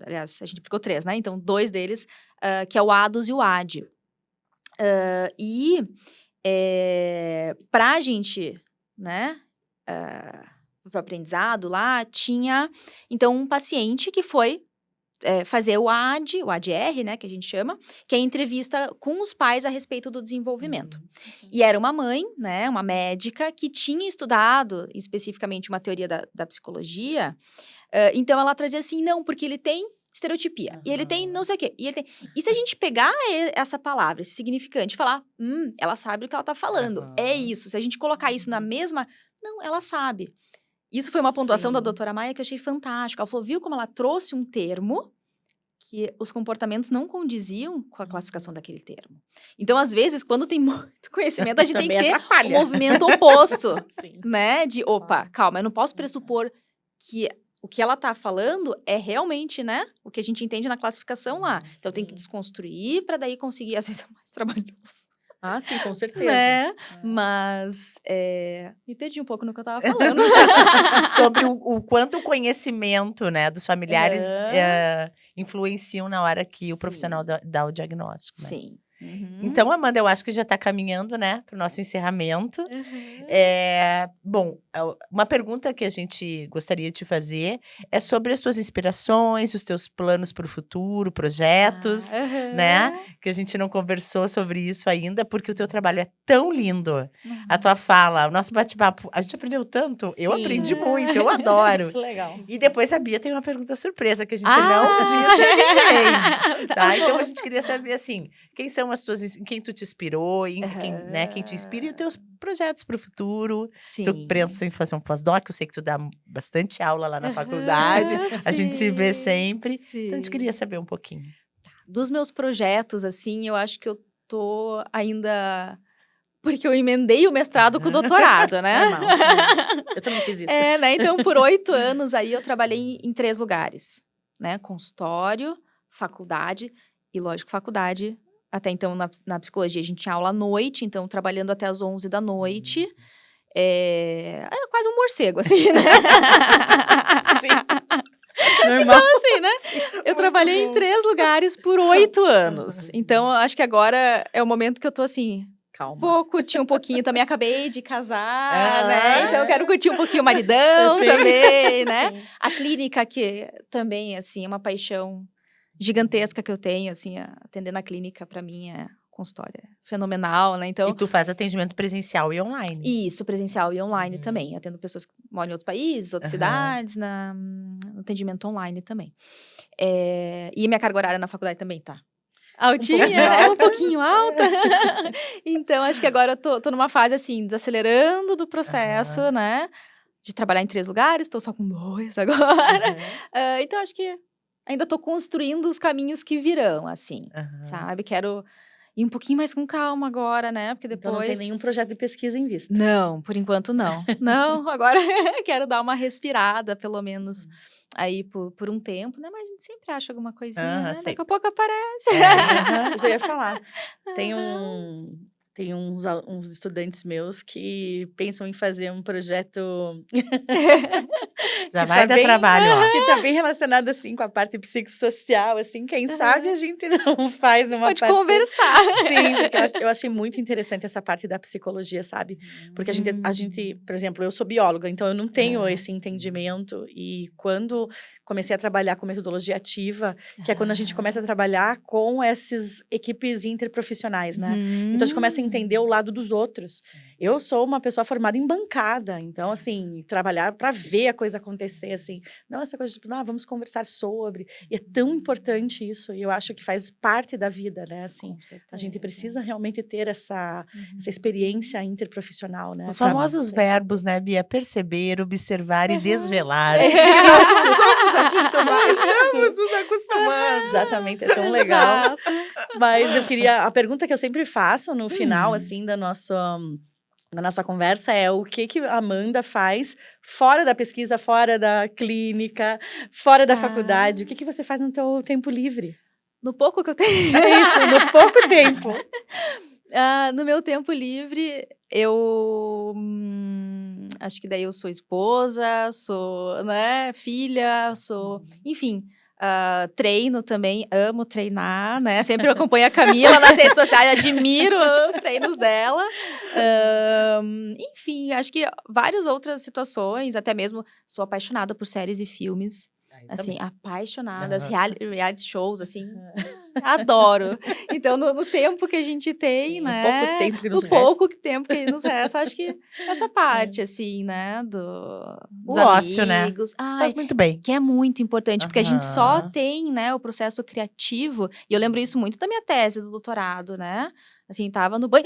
Aliás, a gente aplicou 3, né? Então, 2 deles, que é o ADOS e o AD. Para a gente, né? Para o aprendizado lá, tinha, então, um paciente que foi fazer o ADR, né, que a gente chama, que é a entrevista com os pais a respeito do desenvolvimento. E era uma mãe, né, uma médica, que tinha estudado especificamente uma teoria da psicologia, então ela trazia assim, não, porque ele tem estereotipia, e ele tem não sei o quê, e se a gente pegar essa palavra, esse significante, e falar, ela sabe o que ela tá falando, é isso, se a gente colocar isso na mesma, não, ela sabe. Isso foi uma pontuação da doutora Maia que eu achei fantástica. Ela falou, viu como ela trouxe um termo que os comportamentos não condiziam com a classificação daquele termo. Então, às vezes, quando tem muito conhecimento, a gente tem que ter o movimento oposto, né? De, opa, calma, eu não posso pressupor que o que ela tá falando é realmente, né? O que a gente entende na classificação lá. Então, eu tenho que desconstruir para daí conseguir, às vezes é mais trabalhoso. Sim, com certeza. Né? Mas me perdi um pouco no que eu tava falando. Sobre o quanto o conhecimento, né, dos familiares influenciam na hora que o profissional dá o diagnóstico. Né? Sim. Então, Amanda, eu acho que já está caminhando, né, para o nosso encerramento. Bom, uma pergunta que a gente gostaria de te fazer é sobre as tuas inspirações, os teus planos para o futuro, projetos, né? Que a gente não conversou sobre isso ainda, porque o teu trabalho é tão lindo. A tua fala, o nosso bate-papo, a gente aprendeu tanto. Eu Sim. aprendi muito, eu adoro. Que legal. E depois a Bia tem uma pergunta surpresa que a gente não disse a ninguém. Tá? Então a gente queria saber assim, quem são as tuas, em quem tu te inspirou, quem te inspira e os teus projetos para o futuro. Se tu pensa em fazer um pós-doc, eu sei que tu dá bastante aula lá na faculdade, a gente se vê sempre. Então a gente queria saber um pouquinho. Dos meus projetos, assim, eu acho que eu tô ainda... Porque eu emendei o mestrado com o doutorado, né? Normal. Eu também fiz isso. Né? Então, por 8 anos aí, eu trabalhei em 3 lugares, né? Consultório, faculdade e, lógico, faculdade. Até então, na psicologia, a gente tinha aula à noite, então, trabalhando até as 11 da noite. É quase um morcego, assim, né? Sim. Normal. Então, assim, né? Eu trabalhei em 3 lugares por 8 anos. Então, eu acho que agora é o momento que eu tô, assim... Calma. Vou curtir um pouquinho, também acabei de casar, né? Então eu quero curtir um pouquinho o maridão Sim. também, né? Sim. A clínica, que também, assim, é uma paixão gigantesca que eu tenho, assim, atender na clínica, pra mim, consultório fenomenal, né? Então, E tu faz atendimento presencial e online. isso, presencial e online também. Atendo pessoas que moram em outros países, outras cidades, no atendimento online também. E minha carga horária na faculdade também tá altinha, um pouquinho alta. Então, acho que agora eu tô numa fase, assim, desacelerando do processo, né? De trabalhar em 3 lugares, tô só com 2 agora. Então, acho que ainda tô construindo os caminhos que virão, assim, sabe? Quero ir um pouquinho mais com calma agora, né? Porque depois... Então não tem nenhum projeto de pesquisa em vista. Não, por enquanto não. Não, agora quero dar uma respirada, pelo menos... aí por um tempo, né? Mas a gente sempre acha alguma coisinha, né? Sempre. Daqui a pouco aparece. Eu já ia falar. Tem uns estudantes meus que pensam em fazer um projeto Já que vai tá dar bem- trabalho, ó. que tá bem relacionado, assim, com a parte psicossocial, assim. Quem sabe a gente não faz uma Pode parceria. conversar. Sim, porque eu achei muito interessante essa parte da psicologia, sabe? Porque a gente, por exemplo, eu sou bióloga, então eu não tenho esse entendimento. E quando comecei a trabalhar com metodologia ativa, que é quando a gente começa a trabalhar com essas equipes interprofissionais, né? Então a gente começa a entender o lado dos outros. Eu sou uma pessoa formada em bancada, então, assim, trabalhar para ver a coisa acontecer, assim. Não essa coisa, tipo, vamos conversar sobre. E é tão importante isso, e eu acho que faz parte da vida, né? Assim, a gente precisa realmente ter essa experiência interprofissional, né? Os Sabe? famosos verbos, né, Bia? Perceber, observar e desvelar. Estamos nos acostumando. Exatamente, é tão legal. Mas eu queria... A pergunta que eu sempre faço no final, assim, da nossa conversa é o que a Amanda faz fora da pesquisa, fora da clínica, fora da faculdade. O que você faz no teu tempo livre? No pouco que eu tenho. É isso, no pouco tempo. No meu tempo livre, eu... acho que daí eu sou esposa, sou, né, filha, sou... Enfim... treino também, amo treinar, né? Sempre acompanho a Camila nas redes sociais, admiro os treinos dela. Enfim, acho que várias outras situações, até mesmo sou apaixonada por séries e filmes. Assim, apaixonada, as reality shows, assim, adoro. Então, no tempo que a gente tem, né? No pouco tempo que nos resta. No pouco tempo que nos resta, acho que essa parte, assim, né? Dos o ócio, amigos. Né? Faz muito bem. Que é muito importante, porque a gente só tem, né, o processo criativo. E eu lembro isso muito da minha tese do doutorado, né? Assim, tava no banho.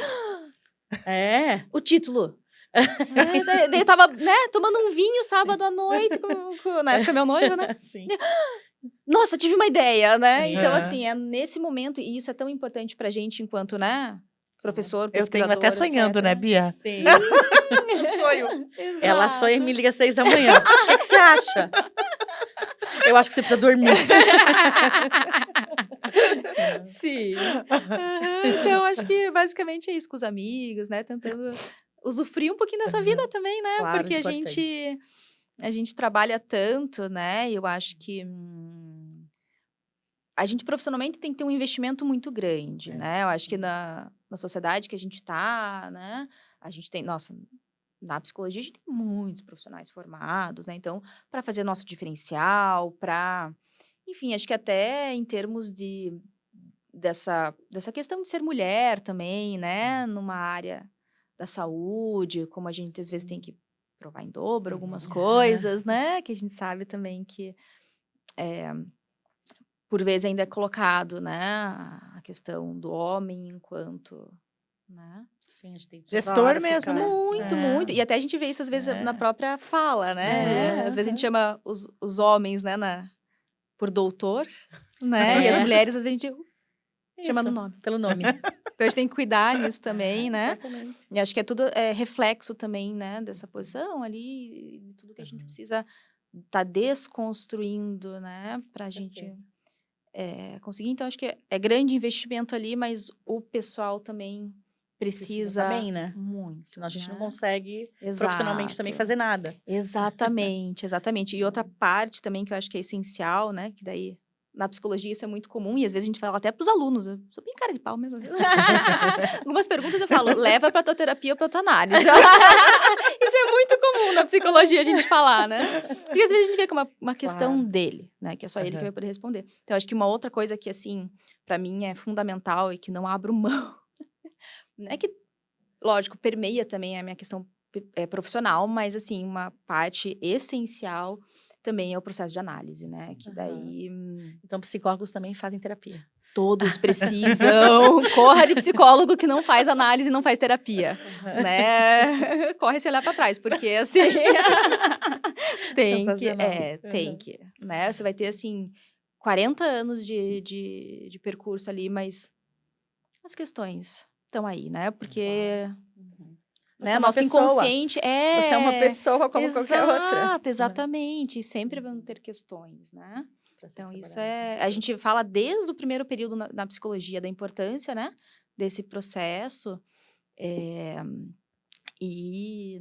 O título. Daí eu tava, né, tomando um vinho sábado à noite, na época meu noivo, né? Sim. Nossa, tive uma ideia, né? Então, assim, é nesse momento, e isso é tão importante pra gente enquanto, né, professor, pesquisador, eu tenho até sonhando, etc. né, Bia? Sim. Sonho. Exato. Ela sonha e me liga às 6 da manhã. O que você acha? Eu acho que você precisa dormir. Sim. Então, acho que basicamente é isso com os amigos, né? Tentando usufruir um pouquinho dessa vida também, né? Claro, porque importante. a gente trabalha tanto, né? E eu acho que a gente profissionalmente tem que ter um investimento muito grande, né? Eu acho que na sociedade que a gente tá, né? A gente tem, nossa, na psicologia a gente tem muitos profissionais formados, né? Então, para fazer nosso diferencial, enfim, acho que até em termos dessa questão de ser mulher também, né? Numa área da saúde, como a gente às vezes tem que provar em dobro algumas coisas, né? Que a gente sabe também que por vezes ainda é colocado, né? A questão do homem enquanto, né? Sim, a gente tem Gestor mesmo, né? Muito, muito. E até a gente vê isso às vezes na própria fala, né? É. Às vezes a gente chama os homens, né, por doutor, né? E as mulheres, às vezes, a gente chama no nome. Pelo nome. Então a gente tem que cuidar nisso também, né? Exatamente. E acho que é tudo reflexo também, né? Dessa posição ali, de tudo que a gente precisa estar desconstruindo, né? Pra gente conseguir. Então, acho que é grande investimento ali, mas o pessoal também precisa também, né? muito. Senão a gente não né? consegue Exato. profissionalmente também fazer nada. Exatamente, exatamente. E outra parte também que eu acho que é essencial, né? Que daí, na psicologia, isso é muito comum. E às vezes a gente fala até pros alunos. Eu sou bem cara de pau mesmo. Algumas perguntas eu falo, leva pra tua terapia ou pra tua análise. Isso é muito comum na psicologia a gente falar, né? Porque às vezes a gente vê que é uma questão dele, né? Que é só ele que vai poder responder. Então, acho que uma outra coisa que, assim, pra mim é fundamental e que não abro mão, né? Que, lógico, permeia também a minha questão profissional, mas, assim, uma parte essencial também é o processo de análise, né? Sim. Que daí... Então, psicólogos também fazem terapia. Todos precisam. Corra de psicólogo que não faz análise e não faz terapia, né? Corre se olhar para trás, porque, assim... tem que, né? Você vai ter, assim, 40 anos de percurso ali, mas as questões estão aí, né? Porque... Né? Nosso inconsciente Você é uma pessoa como qualquer outra. Exato, exatamente. E sempre vão ter questões, né? Então, isso a gente fala desde o primeiro período na psicologia da importância, né? Desse processo.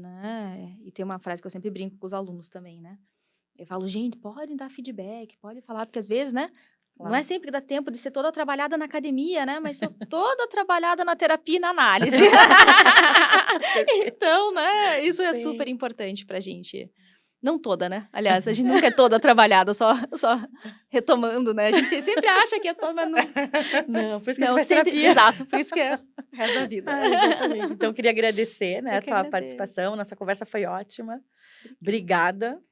Né? E tem uma frase que eu sempre brinco com os alunos também, né? Eu falo, gente, podem dar feedback, pode falar, porque às vezes, né? Não é sempre que dá tempo de ser toda trabalhada na academia, né? Mas sou toda trabalhada na terapia e na análise. Então, né? Isso é super importante pra gente. Não toda, né? Aliás, a gente nunca é toda trabalhada, só retomando, né? A gente sempre acha que é toda, mas não... Não, por isso que a gente faz terapia. Exato, por isso que é o resto da vida. Exatamente. Então, eu queria agradecer, né, a tua participação. Nossa conversa foi ótima. Obrigada.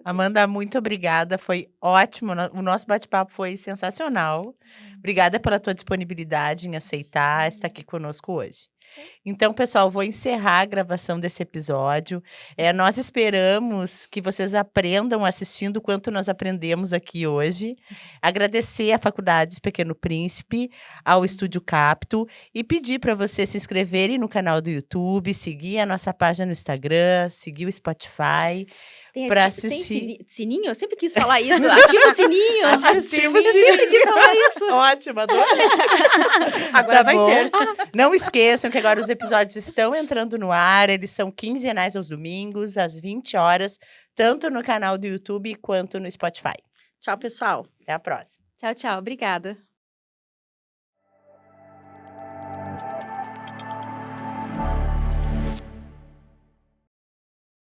Amanda, muito obrigada. Foi ótimo. O nosso bate-papo foi sensacional. Obrigada pela tua disponibilidade em aceitar estar aqui conosco hoje. Então, pessoal, vou encerrar a gravação desse episódio. Nós esperamos que vocês aprendam assistindo o quanto nós aprendemos aqui hoje. Agradecer à Faculdade Pequeno Príncipe, ao Estúdio Capto e pedir para vocês se inscreverem no canal do YouTube, seguir a nossa página no Instagram, seguir o Spotify. Para assistir. Tem sininho? Eu sempre quis falar isso. Ativa o sininho. Ativa o sininho. Eu sempre quis falar isso. Ótimo, adorei. Agora vai ter. Não esqueçam que agora os episódios estão entrando no ar. Eles são quinzenais aos domingos, às 20 horas, tanto no canal do YouTube quanto no Spotify. Tchau, pessoal. Até a próxima. Tchau, tchau. Obrigada.